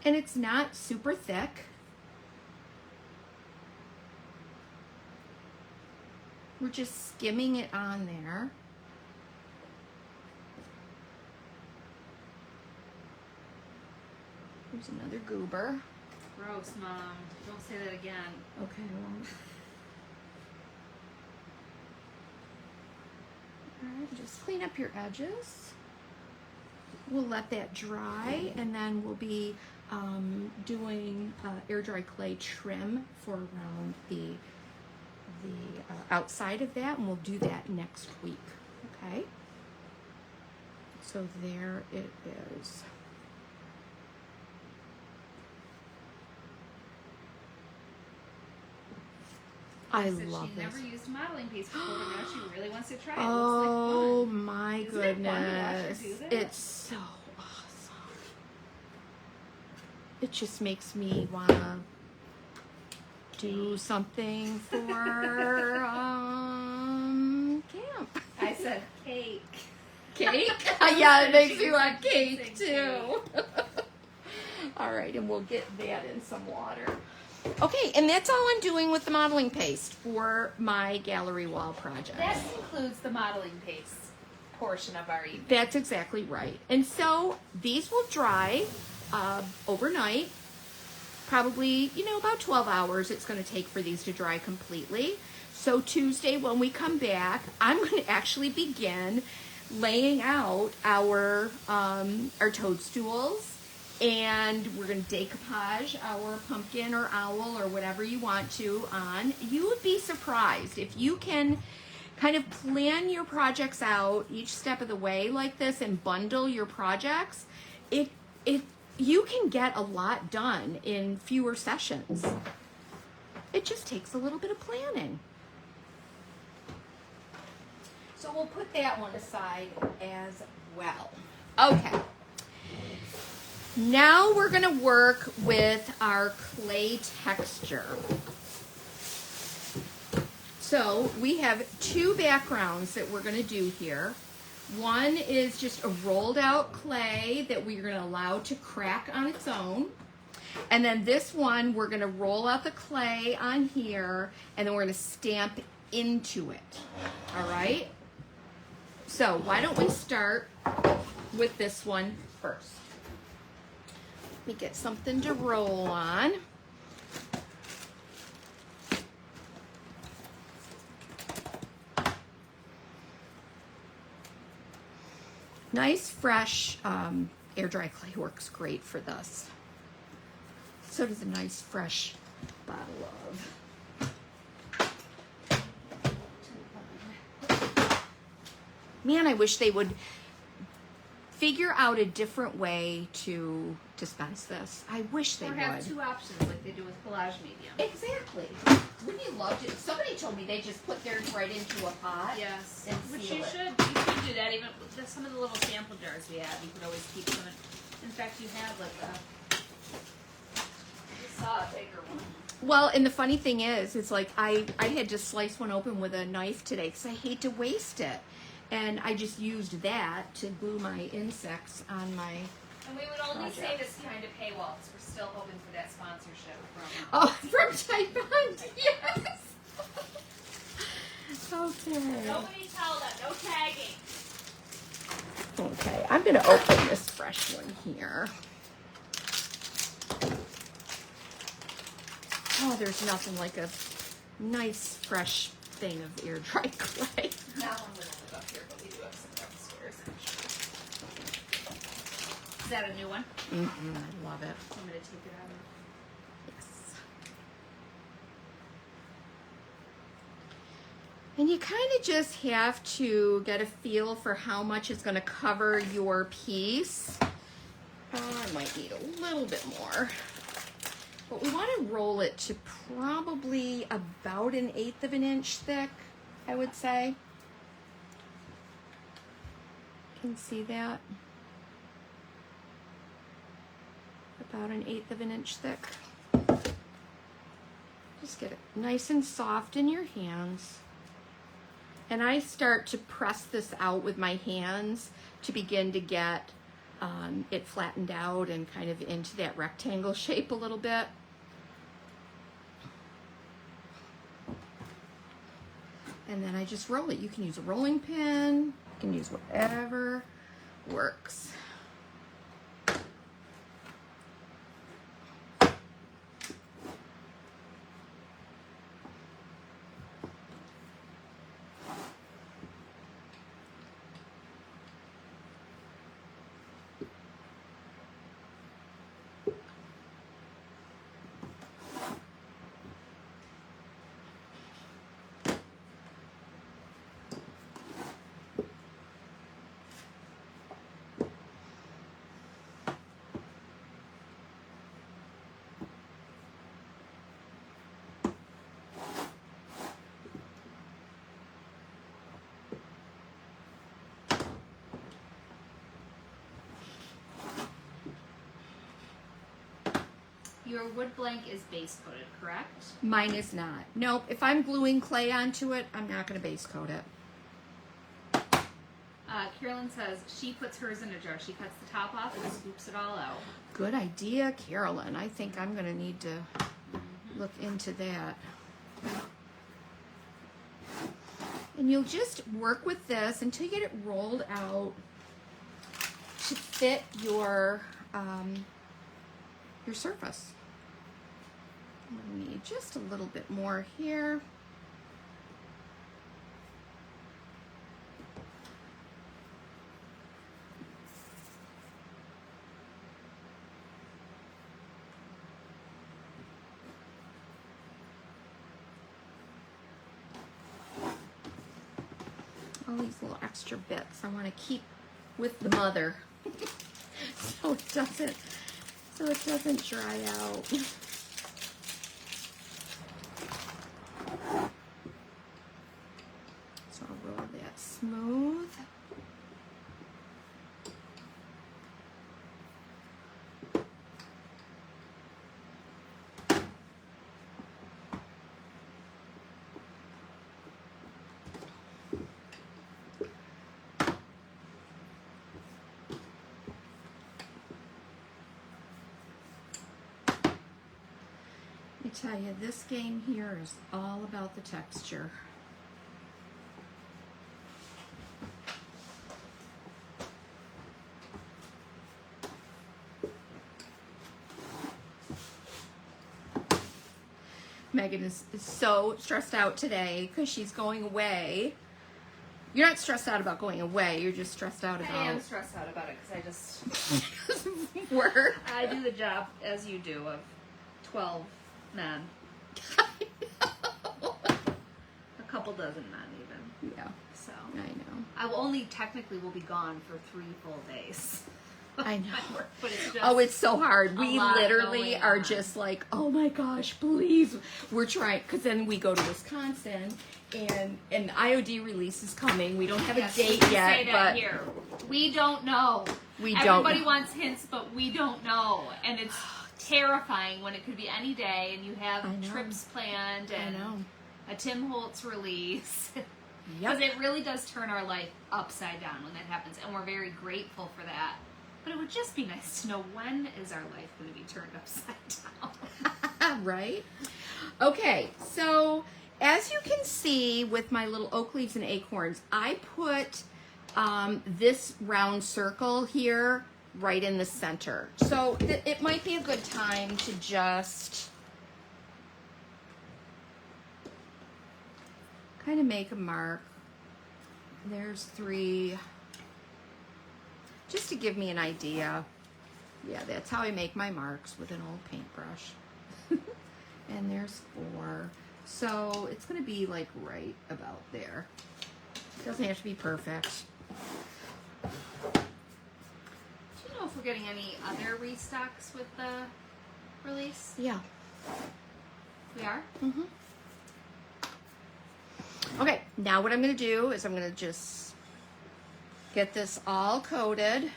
Speaker 1: And it's not super thick. We're just skimming it on there. Here's another goober.
Speaker 2: Gross, Mom. Don't say that again.
Speaker 1: Okay, well. Alright, just clean up your edges. We'll let that dry, and then we'll be doing air dry clay trim for around the outside of that, and we'll do that next week. Okay? So there it is. I
Speaker 2: Said
Speaker 1: love
Speaker 2: she
Speaker 1: this.
Speaker 2: never used modeling paste before, but now she really wants to try it.
Speaker 1: Oh
Speaker 2: Looks like fun.
Speaker 1: my
Speaker 2: Isn't it fun to watch her
Speaker 1: goodness.
Speaker 2: do that?
Speaker 1: It's so awesome. It just makes me want to do something for camp.
Speaker 2: I said cake.
Speaker 1: Cake? Yeah, it makes
Speaker 2: She
Speaker 1: me want
Speaker 2: said
Speaker 1: cake
Speaker 2: cake.
Speaker 1: too. All right, and we'll get that in some water. Okay, and that's all I'm doing with the modeling paste for my gallery wall project.
Speaker 2: That includes the modeling paste portion of our evening.
Speaker 1: That's exactly right. And so these will dry overnight, probably, you know, about 12 hours it's going to take for these to dry completely. So Tuesday when we come back, I'm going to actually begin laying out our toadstools, and we're going to decoupage our pumpkin or owl or whatever you want to on. You would be surprised if you can kind of plan your projects out each step of the way like this and bundle your projects. You can get a lot done in fewer sessions. It just takes a little bit of planning. So we'll put that one aside as well. Okay. Now we're going to work with our clay texture. So we have two backgrounds that we're going to do here. One is just a rolled out clay that we're going to allow to crack on its own. And then this one, we're going to roll out the clay on here, and then we're going to stamp into it. All right? So why don't we start with this one first? Let me get something to roll on. Nice, fresh air dry clay works great for this. So does a nice, fresh bottle of. Man, I wish they would figure out a different way to dispense this. I wish they
Speaker 2: Or
Speaker 1: would.
Speaker 2: have two options like they do with collage medium.
Speaker 1: Exactly. Wouldn't you love to? Somebody told me they just put theirs right into a pot.
Speaker 2: Yes,
Speaker 1: And
Speaker 2: which
Speaker 1: seal
Speaker 2: you
Speaker 1: it.
Speaker 2: should do that. Even with some of the little sample jars we have, you could always keep them. In fact, you have like I saw a bigger one.
Speaker 1: Well, and the funny thing is, it's like I had to slice one open with a knife today because I hate to waste it. And I just used that to glue my insects on my...
Speaker 2: And we would only
Speaker 1: project.
Speaker 2: say this behind a paywall because we're still hoping for that sponsorship from.
Speaker 1: Oh, from Type Bond, yes! Okay.
Speaker 2: Nobody tell them, no tagging.
Speaker 1: Okay, I'm going to open this fresh one here. Oh, there's nothing like a nice, fresh thing of air dry clay.
Speaker 2: That one would live up here, but we do have some downstairs. Is that a new one?
Speaker 1: Mm-hmm, I love it.
Speaker 2: I'm going to take it out of.
Speaker 1: Yes. And you kind of just have to get a feel for how much is going to cover your piece. I might need a little bit more. But we want to roll it to probably about 1/8 of an inch thick, I would say. Can see that? About 1/8 of an inch thick. Just get it nice and soft in your hands. And I start to press this out with my hands to begin to get it flattened out and kind of into that rectangle shape a little bit. And then I just roll it. You can use a rolling pin. You can use whatever works.
Speaker 2: Your wood blank is base coated, correct?
Speaker 1: Mine is not. Nope. If I'm gluing clay onto it, I'm not going to base coat it.
Speaker 2: Carolyn says she puts hers in a jar. She cuts the top off and scoops it all out.
Speaker 1: Good idea, Carolyn. I think I'm going to need to look into that. And you'll just work with this until you get it rolled out to fit your surface. We need just a little bit more here. All these little extra bits I want to keep with the mother so it doesn't dry out. So I'll roll that smooth. I tell you, this game here is all about the texture. Megan is so stressed out today because she's going away. You're not stressed out about going away. You're just stressed out about...
Speaker 2: I am stressed out about it because I just...
Speaker 1: work.
Speaker 2: I do the job, as you do, of 12 men. A couple dozen men, even.
Speaker 1: Yeah,
Speaker 2: So
Speaker 1: I know.
Speaker 2: I will only technically will be gone for 3 full days.
Speaker 1: I know.
Speaker 2: But it's just
Speaker 1: Oh, it's so hard. We
Speaker 2: lot
Speaker 1: literally
Speaker 2: going
Speaker 1: are
Speaker 2: on.
Speaker 1: just like, oh my gosh, please. We're trying, because then we go to Wisconsin, and an IOD release is coming. We don't have
Speaker 2: Yes,
Speaker 1: a
Speaker 2: we
Speaker 1: date
Speaker 2: can
Speaker 1: yet,
Speaker 2: say that
Speaker 1: but
Speaker 2: here. We don't know.
Speaker 1: we
Speaker 2: Everybody
Speaker 1: don't.
Speaker 2: wants hints, but we don't know, and it's terrifying when it could be any day, and you have
Speaker 1: I know.
Speaker 2: trips planned
Speaker 1: I
Speaker 2: and
Speaker 1: know.
Speaker 2: a Tim Holtz release.
Speaker 1: Yep.
Speaker 2: Because it really does turn our life upside down when that happens, and we're very grateful for that. But it would just be nice to know, when is our life going to be turned upside down?
Speaker 1: Right? Okay, so as you can see with my little oak leaves and acorns, I put this round circle here right in the center. So it might be a good time to just kind of make a mark. There's 3, just to give me an idea. Yeah, that's how I make my marks, with an old paintbrush. And there's 4. So it's going to be like right about there. It doesn't have to be perfect.
Speaker 2: Do you know if we're getting any other restocks with the release?
Speaker 1: Yeah.
Speaker 2: We are?
Speaker 1: Mm-hmm. Okay, now what I'm going to do is I'm going to just get this all coated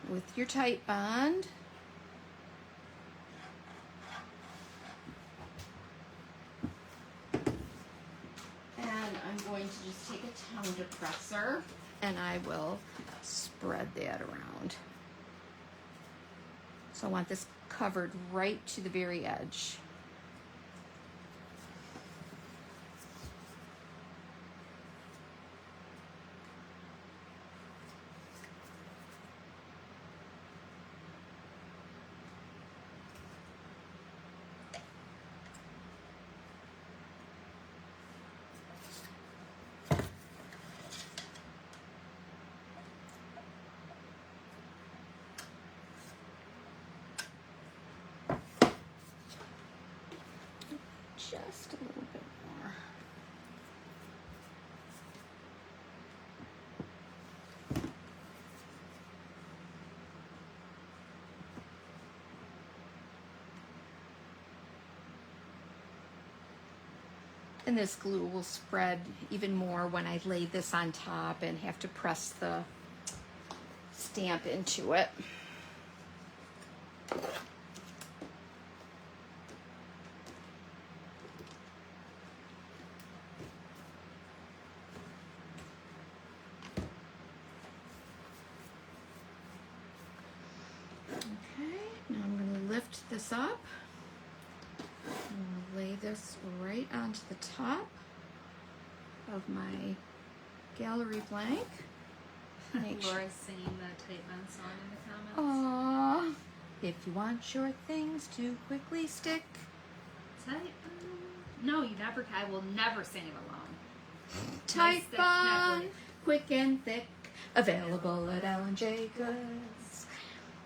Speaker 1: with your Tite Bond. And I'm going to just take a tongue depressor and I will spread that around. So I want this covered right to the very edge. Just a little bit more. And this glue will spread even more when I lay this on top and have to press the stamp into it. Lift this up. I'm going to lay this right onto the top of my gallery blank. Make sure.
Speaker 2: Laura's singing the Tite Bond song in the comments.
Speaker 1: Aww. If you want your things to quickly stick.
Speaker 2: No, you never. I will never sing it alone.
Speaker 1: Type
Speaker 2: thick,
Speaker 1: on,
Speaker 2: peppers.
Speaker 1: quick and thick, available at Ellen J. Goods.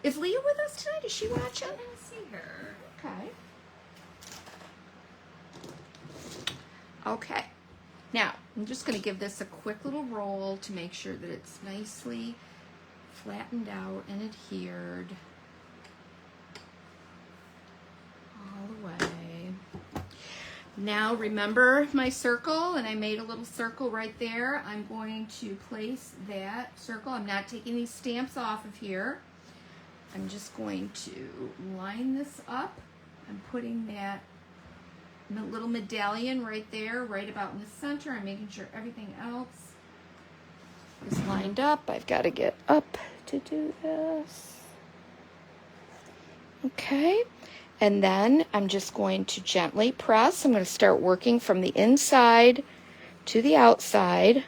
Speaker 1: Is Leah with us tonight? Is she watching?
Speaker 2: I didn't see her.
Speaker 1: Okay. Okay. Now, I'm just going to give this a quick little roll to make sure that it's nicely flattened out and adhered all the way. Now, remember my circle, and I made a little circle right there. I'm going to place that circle. I'm not taking these stamps off of here. I'm just going to line this up. I'm putting that little medallion right there, right about in the center. I'm making sure everything else is lined up. I've got to get up to do this. Okay. And then I'm just going to gently press. I'm going to start working from the inside to the outside.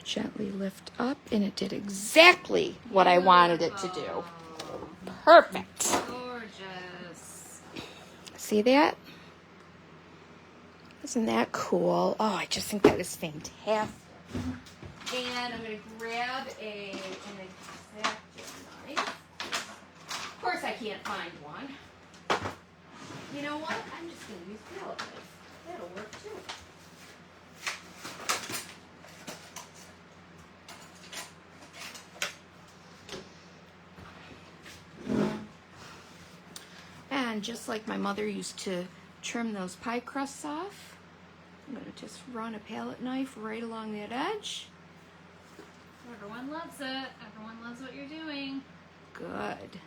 Speaker 1: Gently lift up, and it did exactly what I wanted it to do. Perfect.
Speaker 2: Gorgeous.
Speaker 1: See that? Isn't that cool? Oh, I just think that is fantastic. And I'm going to grab an X-Acto knife. Of course, I can't find one. You know what? I'm just going to use palette knife. That'll work too. And just like my mother used to trim those pie crusts off, I'm going to just run a palette knife right along that edge.
Speaker 2: Everyone loves it. Everyone loves what you're doing.
Speaker 1: Good.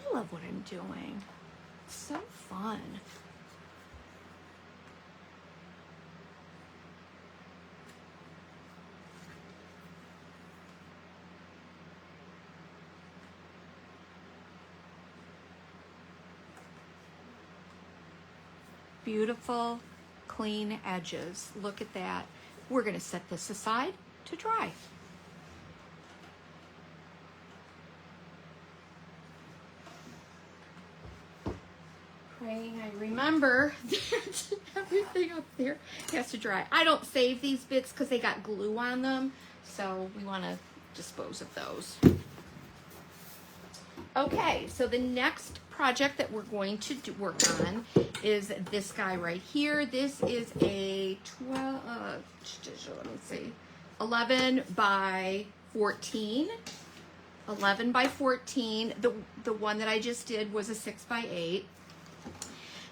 Speaker 1: I love what I'm doing. It's so fun. Beautiful, clean edges. Look at that. We're going to set this aside to dry. Praying I remember that everything up there has to dry. I don't save these bits because they got glue on them, so we want to dispose of those. Okay, so the next project that we're going to work on is this guy right here. This is a 11 by 14. 11 by 14. The one that I just did was a 6 by 8.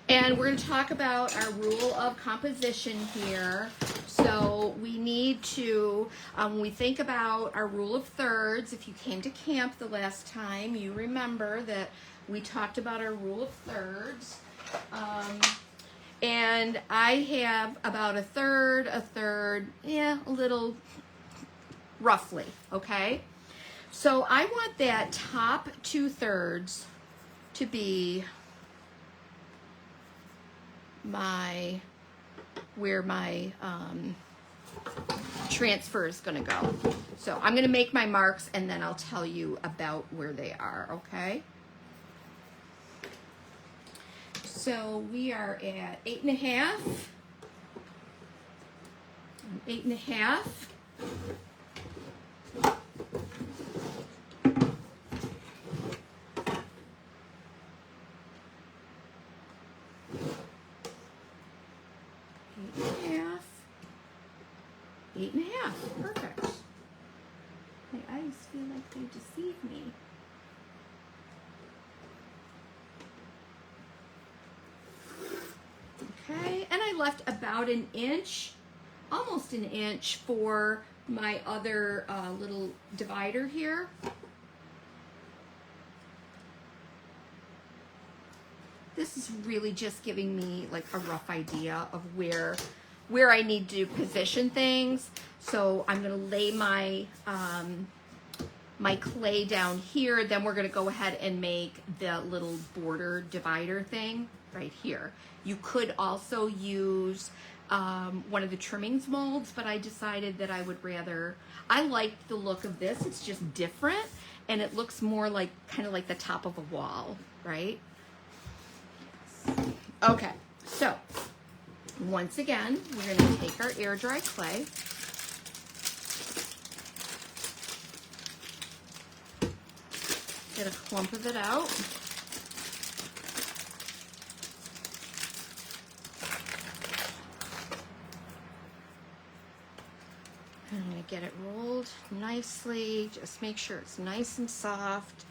Speaker 1: And we're going to talk about our rule of composition here. So we need to, when we think about our rule of thirds, if you came to camp the last time, you remember that we talked about our rule of thirds. And I have about a third, a little roughly, okay? So I want that top 2/3 to be where my transfer is going to go. So I'm going to make my marks and then I'll tell you about where they are, okay? So we are at 8.5. 8.5. Eight and a half. Perfect. My eyes feel like they deceive me. Okay, and I left about an inch, almost an inch for my other little divider here. This is really just giving me like a rough idea of where where I need to position things. So I'm gonna lay my my clay down here. Then we're gonna go ahead and make the little border divider thing right here. You could also use one of the trimmings molds, but I decided that I would rather, I like the look of this. It's just different, and it looks more like, kind of like the top of a wall, right? Okay, so once again, we're gonna take our air dry clay. Get a clump of it out. I'm going to get it rolled nicely. Just make sure it's nice and soft.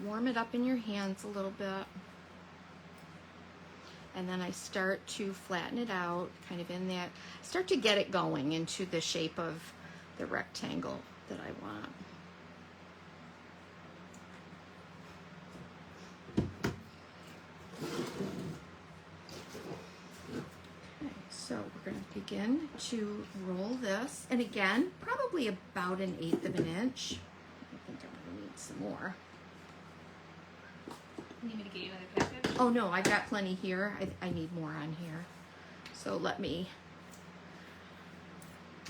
Speaker 1: Warm it up in your hands a little bit. And then I start to flatten it out, kind of in that, start to get it going into the shape of the rectangle that I want. So we're going to begin to roll this, and again, probably about 1/8 of an inch. I think I'm going to need some more.
Speaker 2: You need me to get you another package?
Speaker 1: Oh no, I've got plenty here. I need more on here. So let me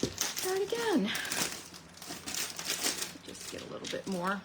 Speaker 1: start again. Just get a little bit more.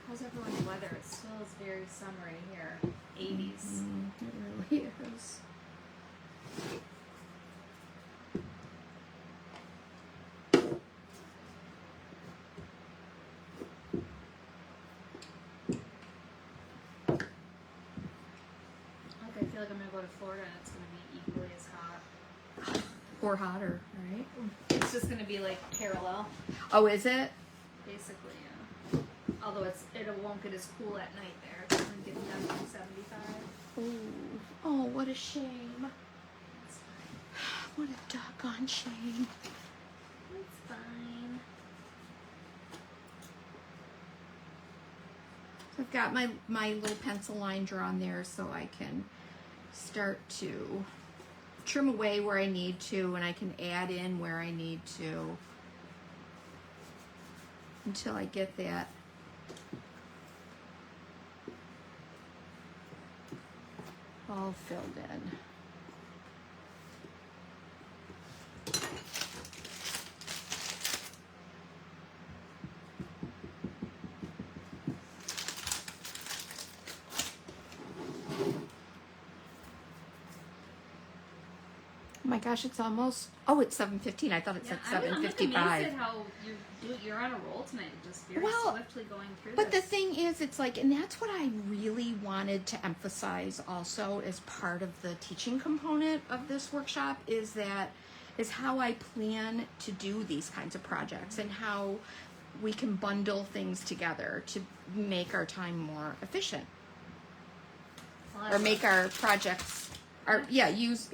Speaker 2: How's everyone's weather? It still is very summery here. 80s.
Speaker 1: It really is.
Speaker 2: I feel like I'm gonna go to Florida and it's gonna be equally as hot.
Speaker 1: Or hotter, right?
Speaker 2: It's just gonna be like parallel,
Speaker 1: Oh, is it?
Speaker 2: basically. Yeah. Although it won't get as cool at night there. It's gonna get down to 75.
Speaker 1: Ooh. Oh, what a shame.
Speaker 2: It's fine.
Speaker 1: What a doggone shame.
Speaker 2: It's fine.
Speaker 1: I've got my little pencil line drawn there so I can start to trim away where I need to, and I can add in where I need to until I get that all filled in. Oh my gosh, it's almost, oh, it's 7:15. I thought it said
Speaker 2: I'm amazed
Speaker 1: 7:55.
Speaker 2: at how you're on a roll tonight, just very
Speaker 1: Well,
Speaker 2: swiftly going through
Speaker 1: But the
Speaker 2: this.
Speaker 1: thing is, it's like, and that's what I really wanted to emphasize also as part of the teaching component of this workshop is how I plan to do these kinds of projects and how we can bundle things together to make our time more efficient or make our projects,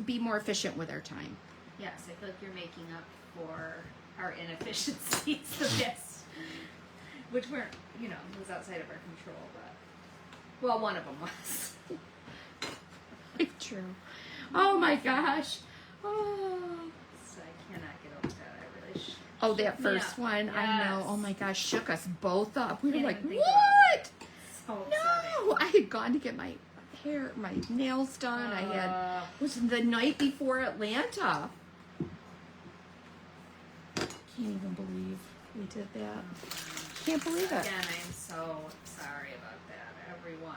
Speaker 1: be more efficient with our time.
Speaker 2: Yes, I feel like you're making up for our inefficiencies the best, which weren't, was outside of our control, but, well, one of them was.
Speaker 1: True. Oh my gosh. Oh.
Speaker 2: So I cannot get over that. I really should.
Speaker 1: Oh, that first
Speaker 2: Yeah.
Speaker 1: one, I know.
Speaker 2: Yes.
Speaker 1: Oh my gosh, shook us both up. We were
Speaker 2: Can't
Speaker 1: like,
Speaker 2: even think
Speaker 1: what?
Speaker 2: So
Speaker 1: No! I had gone to get my nails done. It was the night before Atlanta. Can't even believe. We did that. Can't believe it.
Speaker 2: Again, I'm so sorry about that, everyone.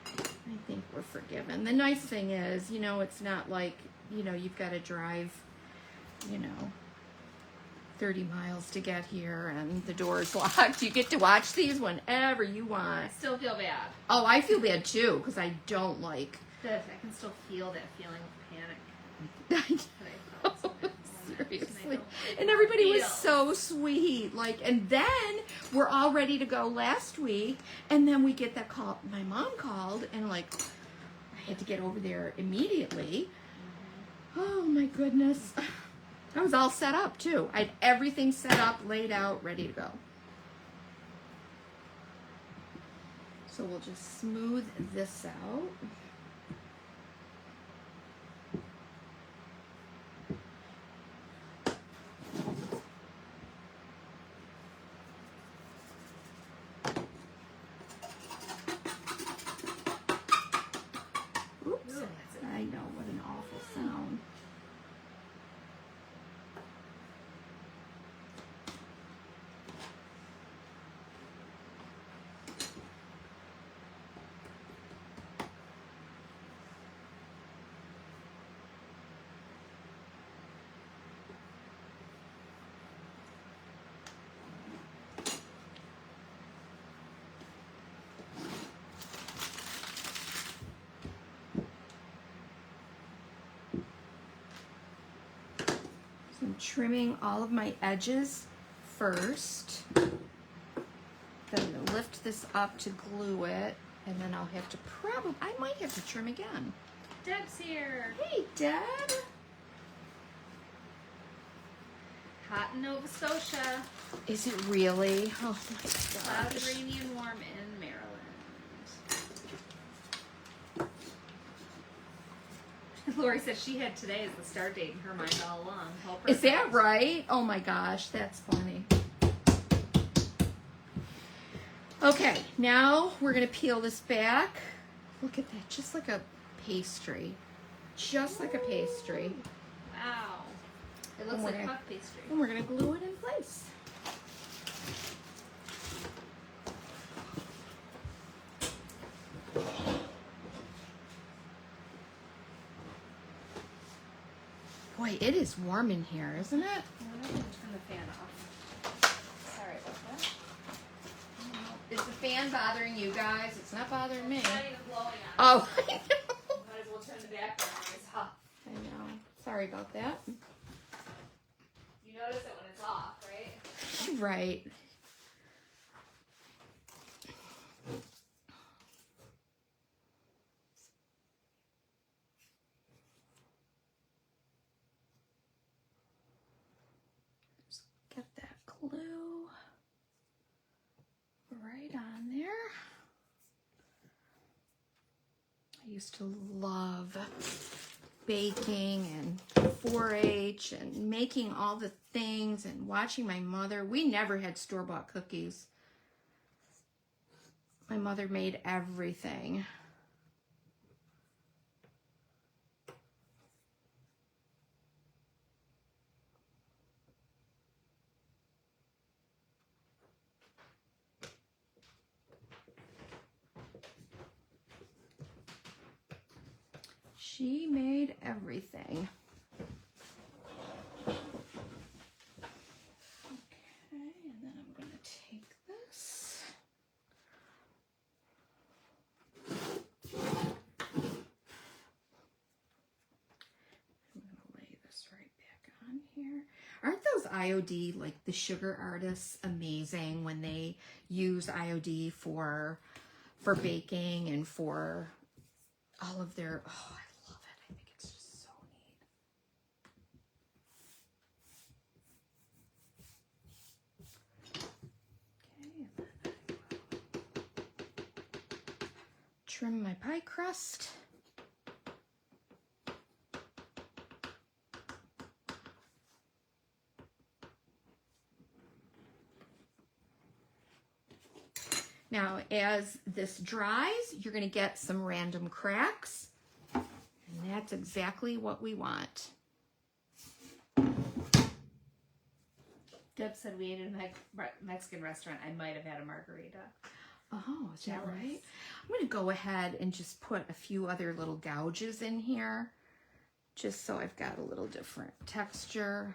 Speaker 1: I think we're forgiven. The nice thing is, you know, it's not like, you know, you've got to drive, you know, 30 miles to get here and the door's locked. You get to watch these whenever you
Speaker 2: I
Speaker 1: want.
Speaker 2: still feel bad.
Speaker 1: Oh, I feel bad too, because I don't like...
Speaker 2: I can still feel that feeling of panic.
Speaker 1: I
Speaker 2: that I felt in that moment,
Speaker 1: Seriously.
Speaker 2: and I
Speaker 1: And
Speaker 2: don't
Speaker 1: everybody was
Speaker 2: feel.
Speaker 1: so sweet. Like, and then we're all ready to go last week, and then we get that call. My mom called, and like, I had to get over there immediately. Oh my goodness. I was all set up too. I had everything set up, laid out, ready to go. So we'll just smooth this out. Oops. I know, what an awful sound. So I'm trimming all of my edges first. Then I'm going to lift this up to glue it, and then I'll have to I might have to trim again.
Speaker 2: Deb's here.
Speaker 1: Hey, Deb.
Speaker 2: Hot in Nova Scotia.
Speaker 1: Is it really? Oh my
Speaker 2: Cloudy,
Speaker 1: gosh.
Speaker 2: rainy, and warm in Maryland. Lori said she had today as the start date in her mind all along. Help her
Speaker 1: Is that right? Oh my gosh, that's funny. Okay, now we're going to peel this back. Look at that, just like a pastry. Just like a pastry.
Speaker 2: Wow. It looks
Speaker 1: And
Speaker 2: like
Speaker 1: we're gonna-
Speaker 2: puff pastry.
Speaker 1: And we're going to glue it in place. Boy, it is warm in here, isn't it?
Speaker 2: I'm going to turn the fan off. Sorry about that.
Speaker 1: Is the fan bothering you guys? It's not bothering me.
Speaker 2: It's not even blowing on.
Speaker 1: Oh, I
Speaker 2: Might as well turn the background noise off.
Speaker 1: know. Sorry about that.
Speaker 2: You notice it when it's off, right?
Speaker 1: Right. Just get that glue right on there. I used to love baking and 4-H and making all the things and watching my mother. We never had store-bought cookies. My mother made everything. She made everything. Okay, and then I'm going to take this. I'm going to lay this right back on here. Aren't those IOD, like the sugar artists, amazing when they use IOD for baking and for all of their, oh, I love it. I think it's just so neat. Okay, and then I will trim my pie crust. Now, as this dries, you're going to get some random cracks, and that's exactly what we want.
Speaker 2: Deb said we ate at a Mexican restaurant. I might have had a margarita.
Speaker 1: Oh, is that
Speaker 2: Jealous.
Speaker 1: right? I'm going to go ahead and just put a few other little gouges in here, just so I've got a little different texture.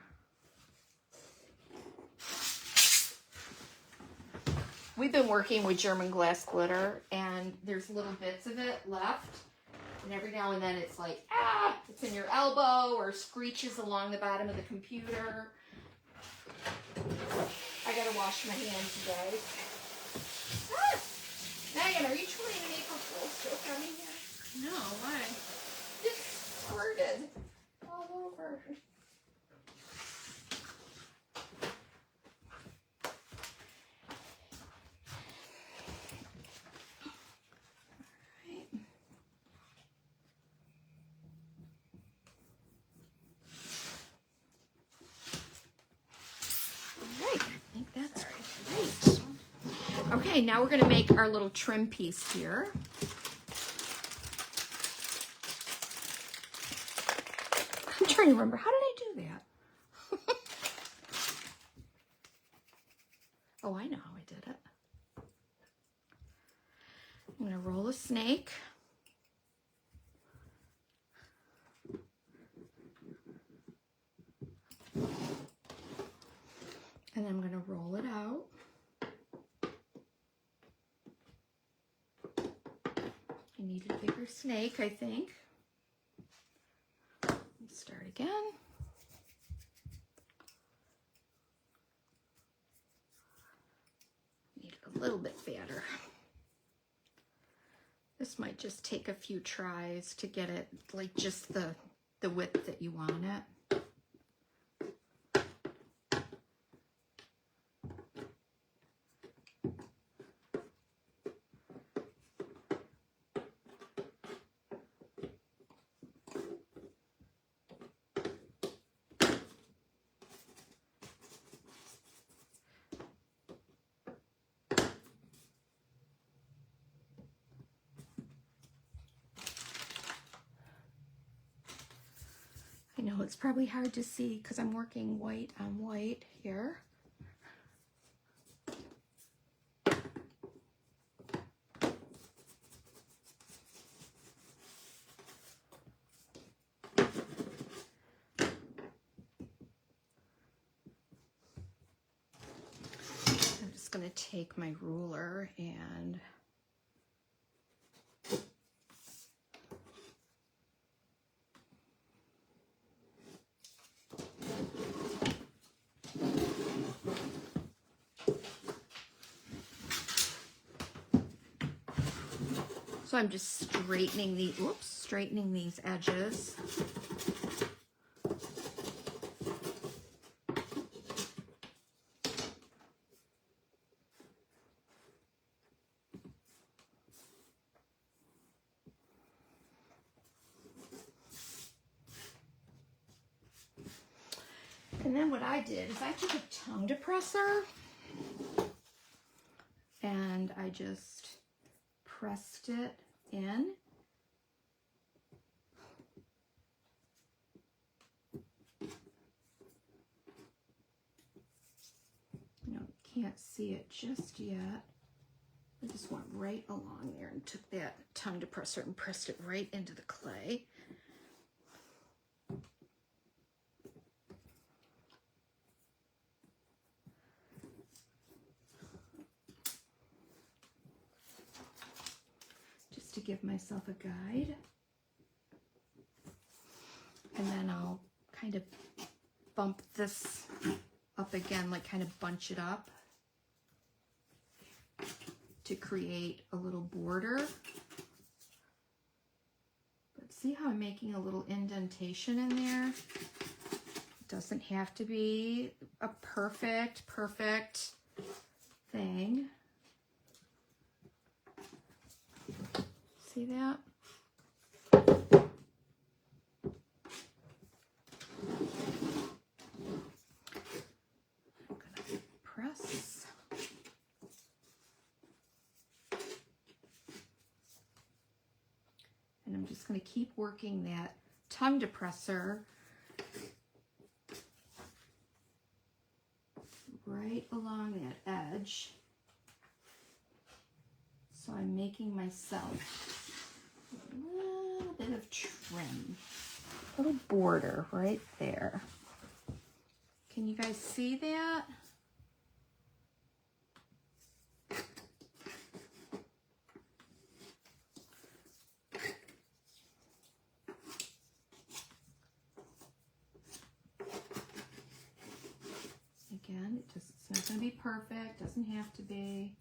Speaker 1: We've been working with German glass glitter, and there's little bits of it left. And every now and then it's like, it's in your elbow or screeches along the bottom of the computer. I gotta wash my hands today. Megan, are you trying to make a full still coming here?
Speaker 2: No, why?
Speaker 1: Just squirted all over. Alright, I think that's great. Okay, now we're going to make our little trim piece here. I'm trying to remember, how did I do that? Oh, I know how I did it. I'm going to roll a snake. And I'm going to roll it out. I needed a bigger snake, I think. Let's start again. Need it a little bit fatter. This might just take a few tries to get it like just the width that you want it. I know it's probably hard to see because I'm working white on white here. I'm just going to take my ruler and so I'm just straightening these edges. And then what I did is I took a tongue depressor and I just pressed it in. You can't see it just yet. I just went right along there and took that tongue depressor and pressed it right into the clay. To give myself a guide, and then I'll kind of bump this up again, like kind of bunch it up to create a little border. But see how I'm making a little indentation in there? It doesn't have to be a perfect thing. See that? I'm gonna press. And I'm just gonna keep working that tongue depressor right along that edge. So I'm making myself a little bit of trim, a little border right there. Can you guys see that? Again, it's not going to be perfect, doesn't have to be.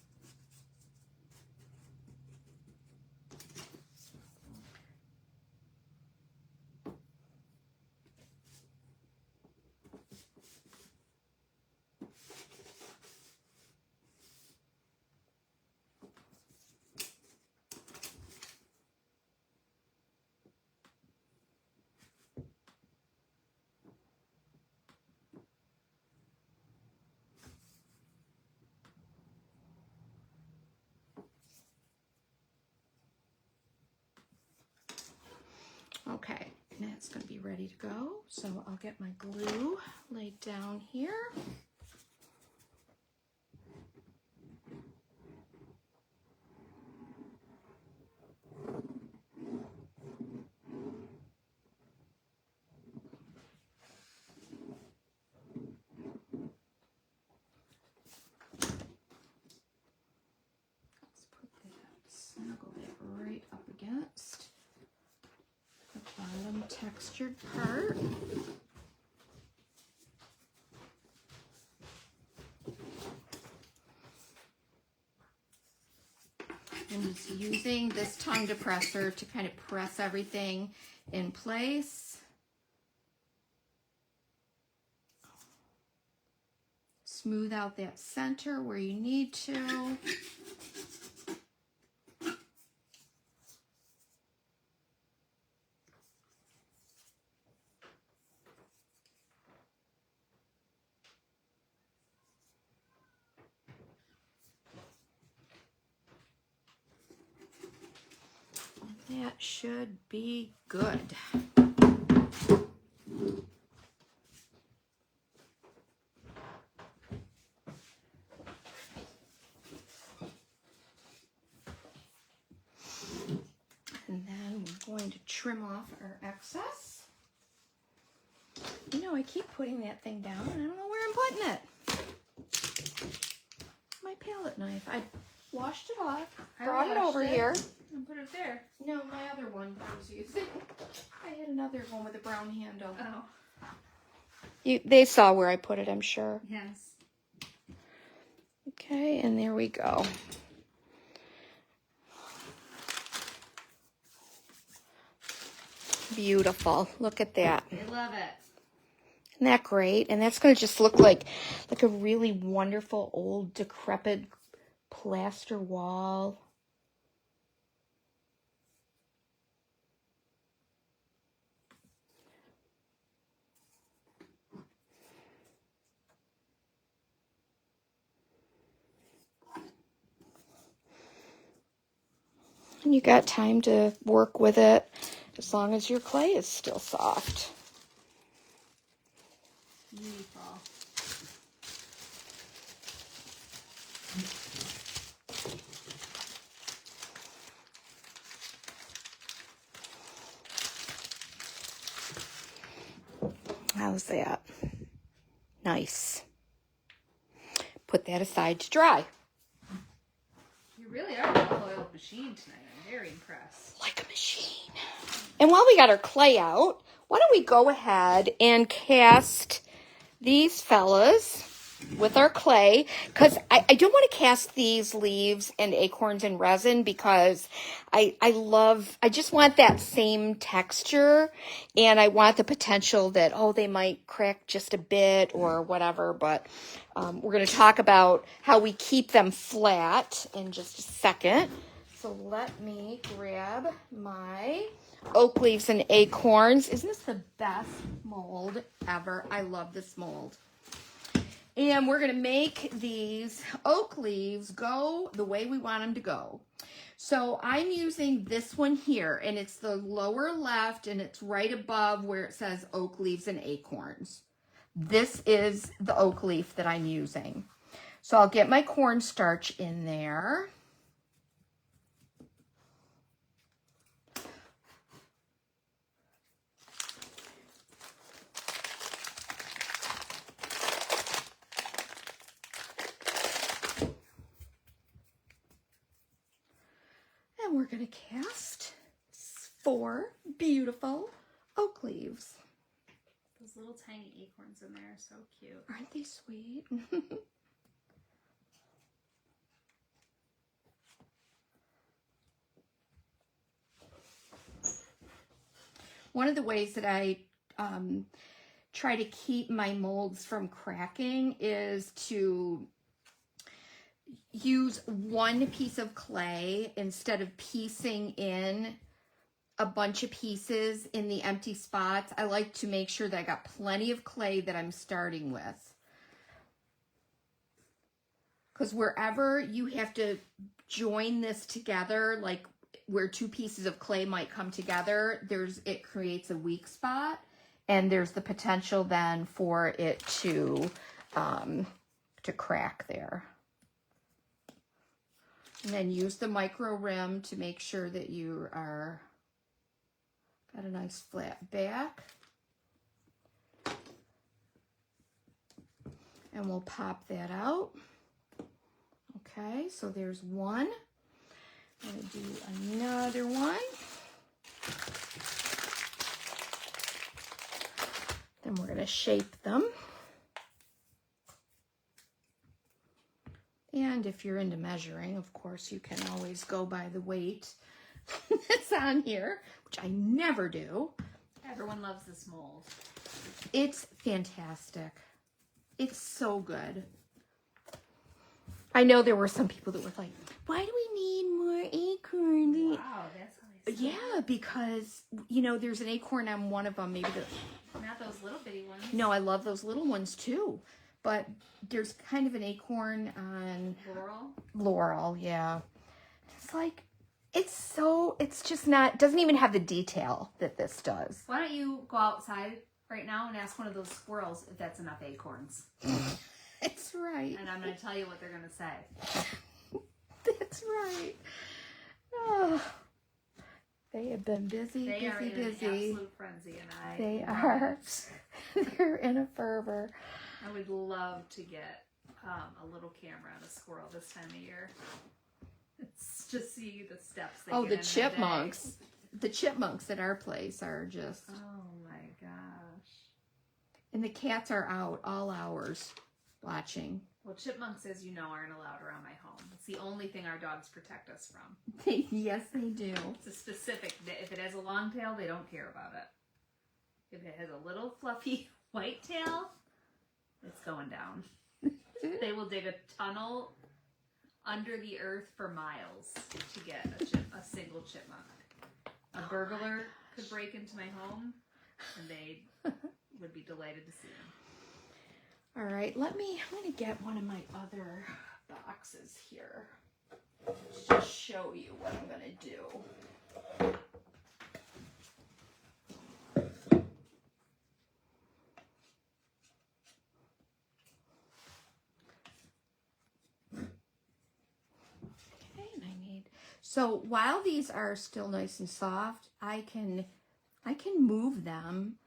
Speaker 1: Okay, that's going to be ready to go. So I'll get my glue laid down here. Let's put that, snuggle that right up against the bottom textured part. I'm just using this tongue depressor to kind of press everything in place. Smooth out that center where you need to. That should be good. And then we're going to trim off our excess. You know, I keep putting that thing down and I don't know where I'm putting it. My palette knife. I washed it off, brought it over here.
Speaker 2: And put it there.
Speaker 1: No, my other one I was using. I had another one with a brown handle.
Speaker 2: Oh.
Speaker 1: They saw where I put it, I'm sure.
Speaker 2: Yes.
Speaker 1: Okay, and there we go. Beautiful. Look at that.
Speaker 2: I love it.
Speaker 1: Isn't that great? And that's going to just look like a really wonderful old decrepit plaster wall. And you got time to work with it as long as your clay is still soft.
Speaker 2: Beautiful.
Speaker 1: How's that? Nice. Put that aside to dry.
Speaker 2: You really are a well-oiled machine tonight. I'm very impressed.
Speaker 1: Like a machine. And while we got our clay out, why don't we go ahead and cast these fellas with our clay, because I don't want to cast these leaves and acorns in resin because I just want that same texture, and I want the potential that, oh, they might crack just a bit or whatever, but we're going to talk about how we keep them flat in just a second. So let me grab my oak leaves and acorns. Isn't this the best mold ever? I love this mold. And we're going to make these oak leaves go the way we want them to go. So I'm using this one here, and it's the lower left, and it's right above where it says oak leaves and acorns. This is the oak leaf that I'm using. So I'll get my cornstarch in there. And we're going to cast 4 beautiful oak leaves.
Speaker 2: Those little tiny acorns in there are so cute.
Speaker 1: Aren't they sweet? One of the ways that I try to keep my molds from cracking is to use one piece of clay instead of piecing in a bunch of pieces in the empty spots. I like to make sure that I got plenty of clay that I'm starting with. Because wherever you have to join this together, like where 2 pieces of clay might come together, it creates a weak spot, and there's the potential then for it to crack there. And then use the micro rim to make sure that you are got a nice flat back. And we'll pop that out. Okay, so there's one. I'm going to do another one. Then we're going to shape them. And if you're into measuring, of course, you can always go by the weight that's on here, which I never do.
Speaker 2: Everyone loves this mold.
Speaker 1: It's fantastic. It's so good. I know there were some people that were like, why do we need more acorns?
Speaker 2: Wow, that's how they sound.
Speaker 1: Yeah, because, you know, there's an acorn on one of them. Maybe
Speaker 2: Not those little bitty ones.
Speaker 1: no, I love those little ones too. But there's kind of an acorn on Laurel, yeah. It's like, it's just not, doesn't even have the detail that this does.
Speaker 2: Why don't you go outside right now and ask one of those squirrels if that's enough acorns?
Speaker 1: That's right.
Speaker 2: And I'm going to tell you what they're going to say.
Speaker 1: That's right. Oh, they have been busy,
Speaker 2: They are in an
Speaker 1: busy.
Speaker 2: absolute frenzy, and
Speaker 1: They are. They're in a fervor.
Speaker 2: I would love to get a little camera on a squirrel this time of year. It's just see the steps they
Speaker 1: Oh,
Speaker 2: get
Speaker 1: the
Speaker 2: in a day.
Speaker 1: chipmunks. The chipmunks at our place are just,
Speaker 2: Oh my gosh.
Speaker 1: and the cats are out all hours watching.
Speaker 2: Well, chipmunks, as you know, aren't allowed around my home. It's the only thing our dogs protect us from.
Speaker 1: Yes, they do.
Speaker 2: It's a specific, if it has a long tail, they don't care about it. If it has a little fluffy white tail, it's going down. They will dig a tunnel under the earth for miles to get a single chipmunk. A burglar could break into my home, and they would be delighted to see them.
Speaker 1: All right, I'm going to get one of my other boxes here to just show you what I'm going to do. So while these are still nice and soft, I can move them,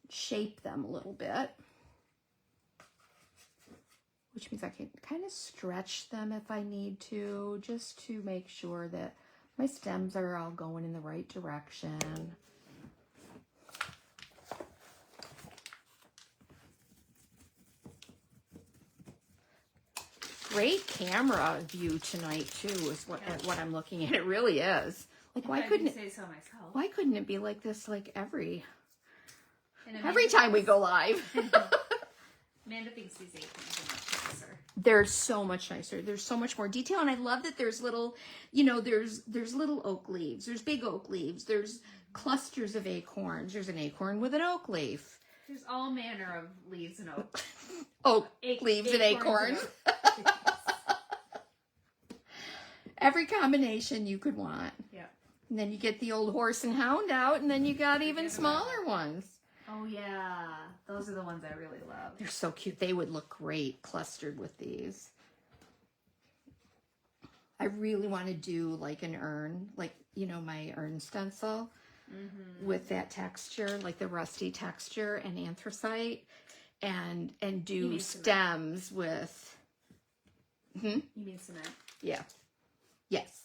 Speaker 1: shape them a little bit, which means I can kind of stretch them if I need to, just to make sure that my stems are all going in the right direction. Great camera view tonight too is what I'm looking at. It really is. Like why couldn't
Speaker 2: say so myself?
Speaker 1: Why couldn't it be like this like every
Speaker 2: Amanda
Speaker 1: time we go live?
Speaker 2: Amanda thinks these acorns are much nicer.
Speaker 1: They're so much nicer. There's so much more detail, and I love that there's little, you know, there's little oak leaves, there's big oak leaves, there's clusters of acorns. There's an acorn with an oak leaf.
Speaker 2: There's all manner of leaves and oak.
Speaker 1: Oak leaves and acorns. Every combination you could want.
Speaker 2: Yeah.
Speaker 1: And then you get the old horse and hound out, and then you got even smaller ones.
Speaker 2: Oh yeah, those are the ones I really love.
Speaker 1: They're so cute. They would look great clustered with these. I really want to do like an urn, like, you know, my urn stencil with that texture, like the rusty texture and anthracite, and do
Speaker 2: mean
Speaker 1: stems with,
Speaker 2: You mean cement?
Speaker 1: yeah, yes,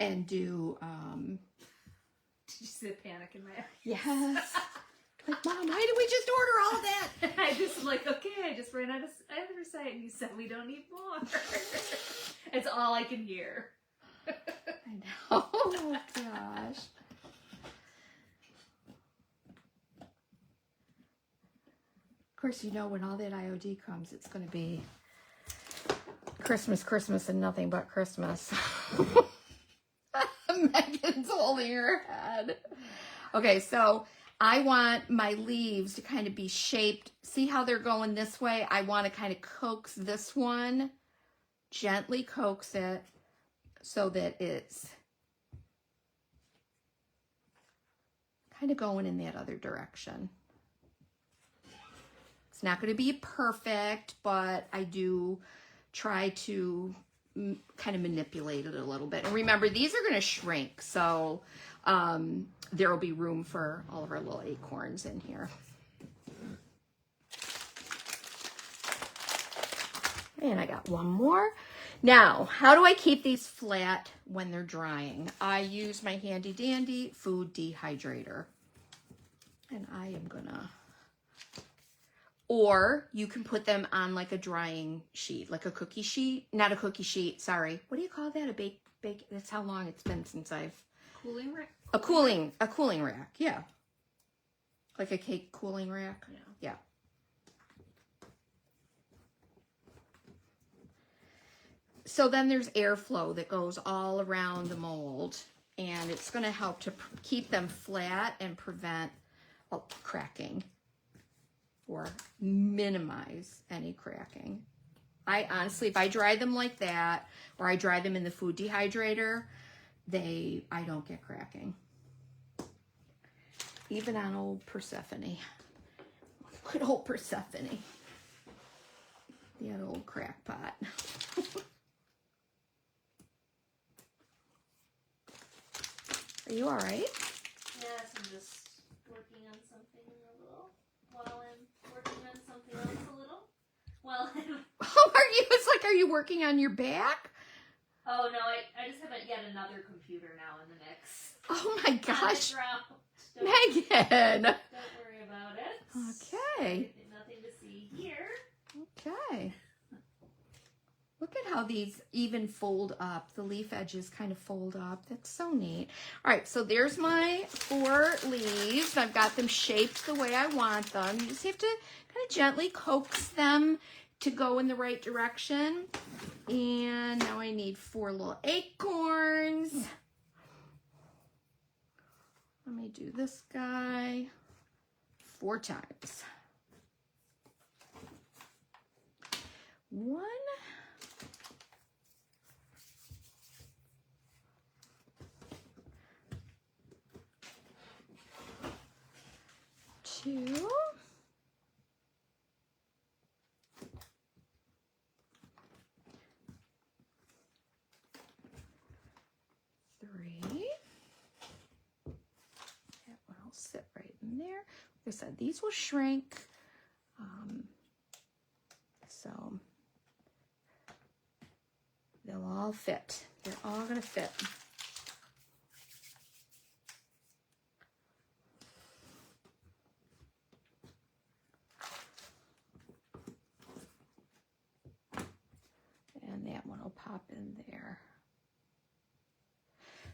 Speaker 1: and do,
Speaker 2: Did you see the panic in my eye?
Speaker 1: yes. Like, Mom, why did we just order all that?
Speaker 2: I just like, okay, I just ran out of anthracite and you said we don't need more. It's all I can hear.
Speaker 1: I know. Oh, gosh. Of course, you know, when all that IOD comes, it's going to be Christmas, Christmas, and nothing but Christmas. Megan's holding her head. Okay, so I want my leaves to kind of be shaped. See how they're going this way? I want to kind of coax this one, gently coax it so that it's kind of going in that other direction. It's not going to be perfect, but I do try to kind of manipulate it a little bit. And remember, these are going to shrink, so there will be room for all of our little acorns in here. And I got one more. Now, how do I keep these flat when they're drying? I use my handy dandy food dehydrator. And I am gonna, or you can put them on like a drying sheet, like a cookie sheet, not a cookie sheet, sorry. What do you call that? A bake, that's how long it's been since I've.
Speaker 2: Cooling rack?
Speaker 1: A cooling rack, yeah. Like a cake cooling rack? Yeah. So then there's airflow that goes all around the mold, and it's going to help to keep them flat and prevent cracking or minimize any cracking. I honestly, if I dry them like that, or I dry them in the food dehydrator, I don't get cracking. Even on old Persephone. Good old Persephone. That old crackpot. Are you all right?
Speaker 2: Yes, I'm just working on something a little while I'm working on something else a little. Well,
Speaker 1: Oh, are you? It's like, are you working on your back?
Speaker 2: oh no, I just have yet another computer now in the mix.
Speaker 1: Oh my gosh.
Speaker 2: Don't
Speaker 1: Megan.
Speaker 2: worry about it.
Speaker 1: Okay.
Speaker 2: Nothing to see here.
Speaker 1: Okay. Look at how these even fold up. The leaf edges kind of fold up. That's so neat. All right, so there's my 4 leaves. I've got them shaped the way I want them. You just have to kind of gently coax them to go in the right direction. And now I need 4 little acorns. Let me do this guy 4 times. 1, 2, 3. That one will sit right in there. Like I said, these will shrink. So they'll all fit. They're all going to fit. And that one will pop in there.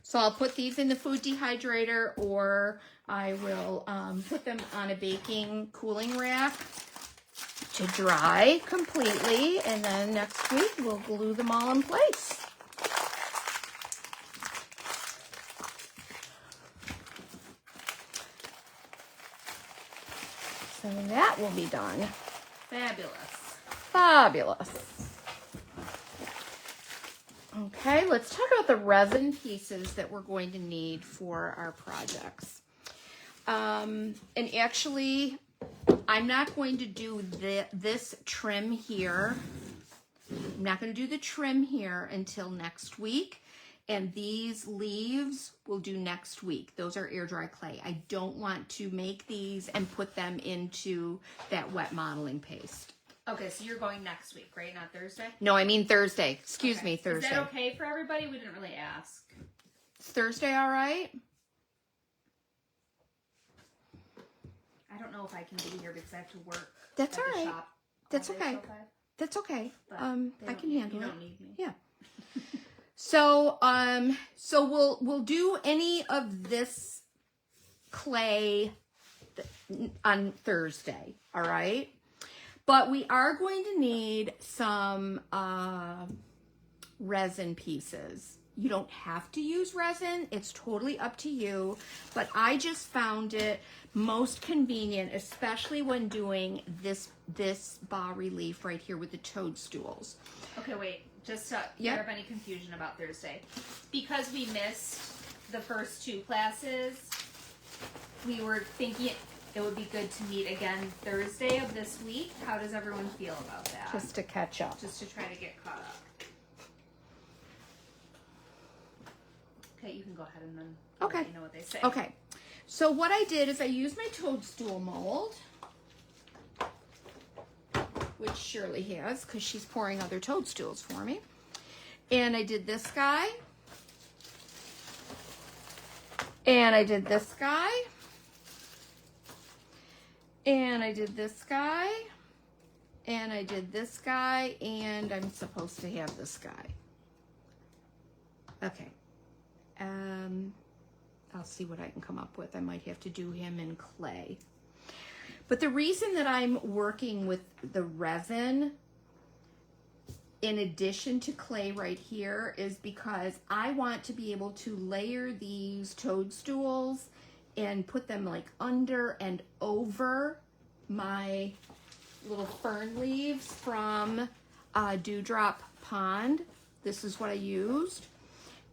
Speaker 1: So I'll put these in the food dehydrator, or I will put them on a baking cooling rack to dry completely, and then next week we'll glue them all in place. So that will be done.
Speaker 2: Fabulous.
Speaker 1: Fabulous. Okay, let's talk about the resin pieces that we're going to need for our projects. And actually, I'm not going to do this trim here. I'm not going to do the trim here until next week. And these leaves we'll do next week. Those are air dry clay. I don't want to make these and put them into that wet modeling paste.
Speaker 2: Okay, so you're going next week, right? Not Thursday?
Speaker 1: No, I mean Thursday. Excuse
Speaker 2: Okay.
Speaker 1: me, Thursday.
Speaker 2: Is that okay for everybody? We didn't really ask.
Speaker 1: Is Thursday all right?
Speaker 2: I don't know if I can be here because I have to work.
Speaker 1: That's
Speaker 2: at
Speaker 1: all
Speaker 2: the
Speaker 1: right.
Speaker 2: shop
Speaker 1: That's
Speaker 2: all day
Speaker 1: okay.
Speaker 2: till 5,
Speaker 1: That's okay.
Speaker 2: but
Speaker 1: I
Speaker 2: they
Speaker 1: can
Speaker 2: don't-
Speaker 1: handle
Speaker 2: You
Speaker 1: it.
Speaker 2: don't need me.
Speaker 1: Yeah. So we'll do any of this clay on Thursday, all right? But we are going to need some resin pieces. You don't have to use resin. It's totally up to you. But I just found it most convenient, especially when doing this bas relief right here with the toadstools.
Speaker 2: Okay, wait. Just to
Speaker 1: Yep.
Speaker 2: clear up any confusion about Thursday. Because we missed the first 2 classes, we were thinking it would be good to meet again Thursday of this week. How does everyone feel about that?
Speaker 1: Just to catch up.
Speaker 2: Just to try to get caught up. Okay, you can go ahead and then
Speaker 1: Okay.
Speaker 2: let me know what they say.
Speaker 1: Okay, so what I did is I used my toadstool mold, which Shirley has because she's pouring other toadstools for me. And I did this guy. And I did this guy. And I did this guy. And I did this guy. And I'm supposed to have this guy. Okay. I'll see what I can come up with. I might have to do him in clay. But the reason that I'm working with the resin in addition to clay right here is because I want to be able to layer these toadstools and put them like under and over my little fern leaves from Dewdrop Pond. This is what I used.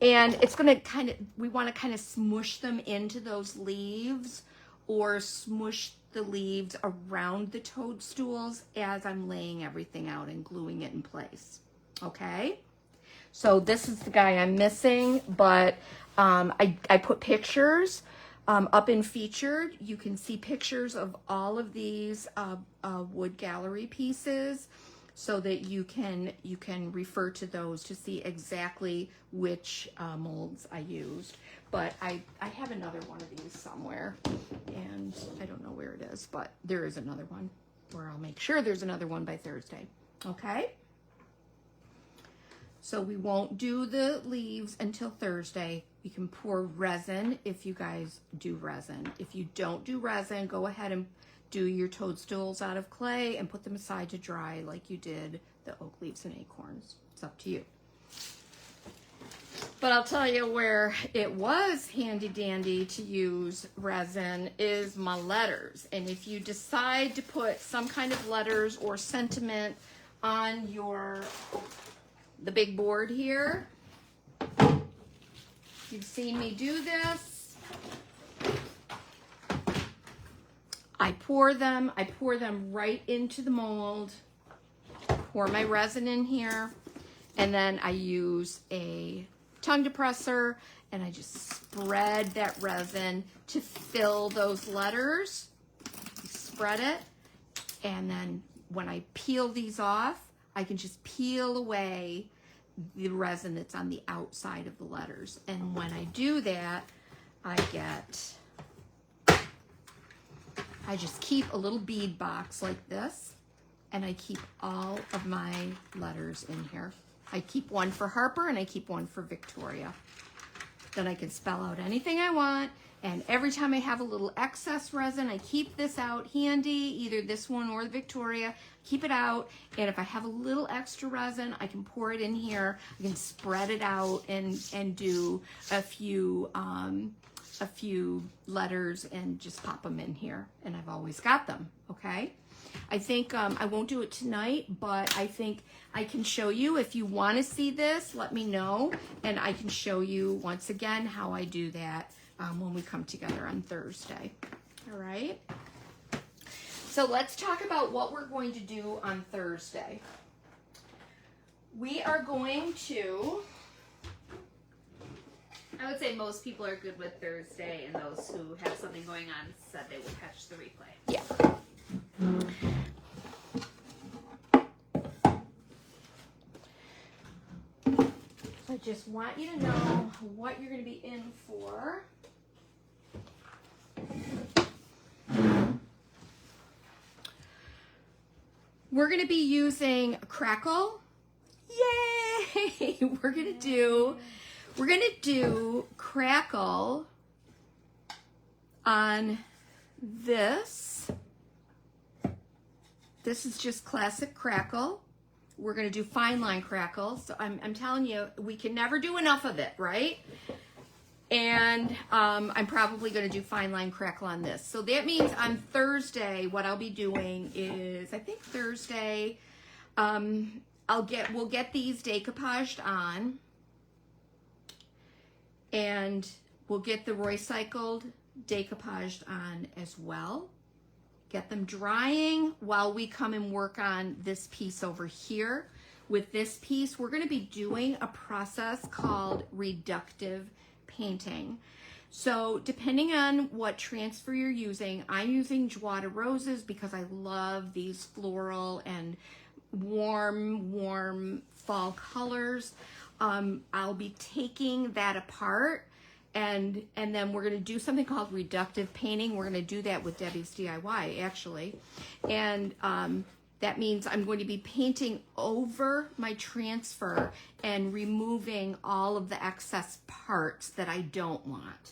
Speaker 1: And it's going to we want to kind of smush them into those leaves or smush the leaves around the toadstools as I'm laying everything out and gluing it in place. Okay? So this is the guy I'm missing, but I put pictures up in featured. You can see pictures of all of these wood gallery pieces so that you can refer to those to see exactly which molds I used. But I have another one of these somewhere, and I don't know where it is, but there is another one, or I'll make sure there's another one by Thursday. Okay? So we won't do the leaves until Thursday. You can pour resin if you guys do resin. If you don't do resin, go ahead and do your toadstools out of clay and put them aside to dry like you did the oak leaves and acorns. It's up to you. But I'll tell you where it was handy dandy to use resin is my letters. And if you decide to put some kind of letters or sentiment on the big board here, you've seen me do this. I pour them right into the mold, pour my resin in here, and then I use a tongue depressor and I just spread that resin to fill those letters. Spread it, and then when I peel these off, I can just peel away the resin that's on the outside of the letters. And when I do that, I just keep a little bead box like this, and I keep all of my letters in here. I keep one for Harper and I keep one for Victoria. Then I can spell out anything I want, and every time I have a little excess resin, I keep this out handy, either this one or the Victoria, keep it out, and if I have a little extra resin, I can pour it in here. I can spread it out and do a few letters and just pop them in here, and I've always got them. Okay, I think I won't do it tonight, but I think I can show you. If you want to see this, let me know, and I can show you once again how I do that when we come together on Thursday. All right, so let's talk about what we're going to do on Thursday. we are going to...
Speaker 2: I would say most people are good with Thursday, and those who have something going on said they would catch the replay.
Speaker 1: Yeah. I just want you to know what you're going to be in for. We're going to be using Crackle. Yay! We're going to do Crackle on this. This is just classic Crackle. We're going to do fine line Crackle. So I'm telling you, we can never do enough of it, right? And I'm probably going to do fine line Crackle on this. So that means on Thursday, what I'll be doing is, I think Thursday, we'll get these decoupaged on, and we'll get the Roycycled decoupaged on as well. Get them drying while we come and work on this piece over here. With this piece, we're going to be doing a process called reductive painting. So depending on what transfer you're using, I'm using Joie de Roses because I love these floral and warm fall colors. I'll be taking that apart, and then we're going to do something called reductive painting. We're going to do that with Debbie's DIY, actually. And that means I'm going to be painting over my transfer and removing all of the excess parts that I don't want.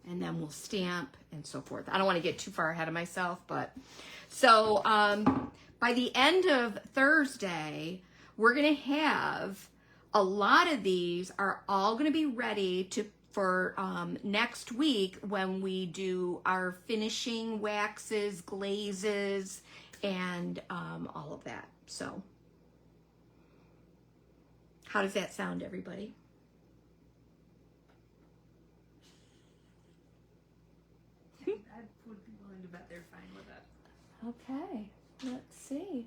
Speaker 1: And then we'll stamp and so forth. I don't want to get too far ahead of myself, but so by the end of Thursday, we're going to have a lot of these are all going to be ready for next week when we do our finishing waxes, glazes, and all of that. So how does that sound, everybody?
Speaker 2: I would be willing to bet they're fine with it.
Speaker 1: Okay, let's see.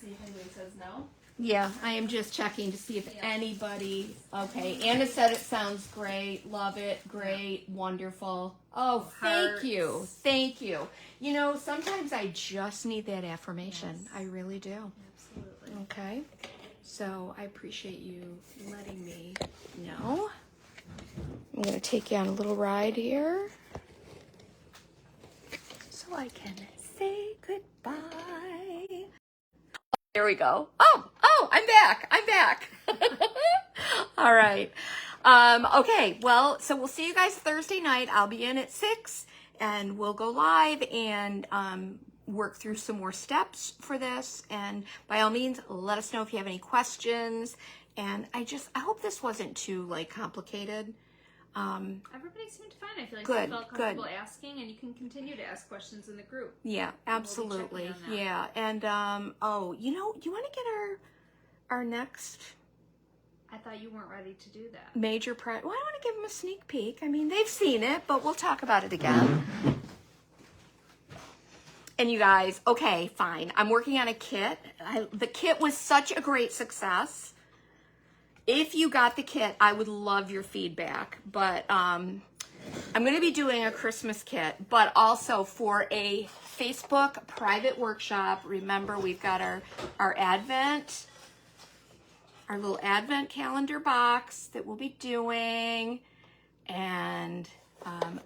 Speaker 2: See if anybody says no.
Speaker 1: Yeah, I am just checking to see if anybody... Okay, Anna said it sounds great. Love it. Great. Wonderful. Oh, thank you. Thank you. You know, sometimes I just need that affirmation. Yes. I really do.
Speaker 2: Absolutely.
Speaker 1: Okay. So I appreciate you letting me know. I'm going to take you on a little ride here so I can say goodbye. There we go. Oh, I'm back. All right. Okay, well, so we'll see you guys Thursday night. I'll be in at 6, and we'll go live and work through some more steps for this. And by all means, let us know if you have any questions. And I hope this wasn't too complicated.
Speaker 2: Everybody seemed fine. I feel like
Speaker 1: Good,
Speaker 2: they felt comfortable asking, and you can continue to ask questions in the group.
Speaker 1: Yeah, absolutely.
Speaker 2: We'll be checking on that.
Speaker 1: Yeah, and you want to get our next
Speaker 2: I thought you weren't ready to do that.
Speaker 1: major project? Well, I want to give them a sneak peek. I mean, they've seen it, but we'll talk about it again. And you guys, okay, fine. I'm working on a kit. The kit was such a great success. If you got the kit, I would love your feedback. But I'm going to be doing a Christmas kit, but also for a Facebook private workshop. Remember, we've got our Advent, our little Advent calendar box that we'll be doing. And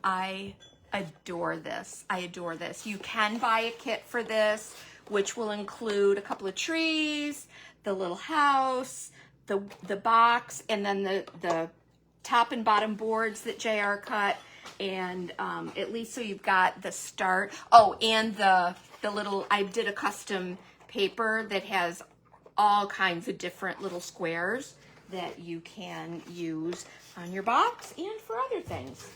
Speaker 1: I adore this. I adore this. You can buy a kit for this, which will include a couple of trees, the little house, the box, and then the top and bottom boards that JR cut, and at least so you've got the start. Oh, and the little, I did a custom paper that has all kinds of different little squares that you can use on your box and for other things.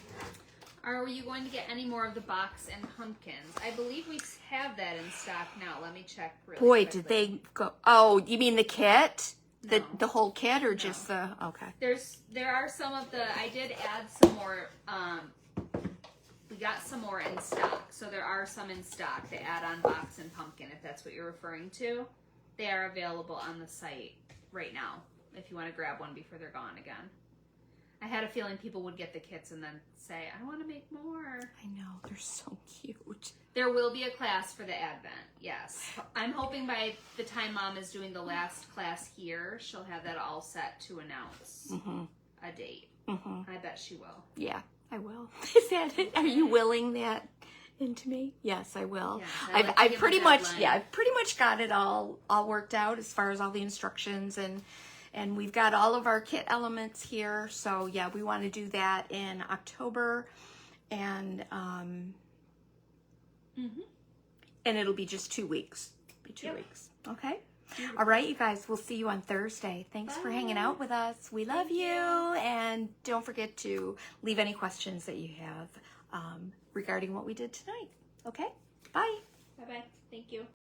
Speaker 2: Are you going to get any more of the box and pumpkins? I believe we have that in stock now. Let me check really
Speaker 1: Boy,
Speaker 2: quickly.
Speaker 1: did they go. Oh, you mean the kit?
Speaker 2: No.
Speaker 1: The whole kit, or just the, okay.
Speaker 2: There are some of the, I did add some more, we got some more in stock. So there are some in stock, the add-on box and pumpkin, if that's what you're referring to. They are available on the site right now if you want to grab one before they're gone again. I had a feeling people would get the kits and then say, I want to make more.
Speaker 1: I know, they're so cute.
Speaker 2: There will be a class for the Advent, yes. I'm hoping by the time Mom is doing the last class here, she'll have that all set to announce a date. I bet she will.
Speaker 1: Yeah, I will. Is that it? Are you willing that into me? Yes, I will.
Speaker 2: Yes,
Speaker 1: I've pretty much, I've pretty much got it all worked out as far as all the instructions, and we've got all of our kit elements here. So yeah, we want to do that in October, and and it'll be just 2 weeks. Weeks. Okay. All right, you guys, we'll see you on Thursday. Thanks for hanging out with us. We love you. And don't forget to leave any questions that you have regarding what we did tonight. Okay? Bye.
Speaker 2: Bye-bye. Thank you.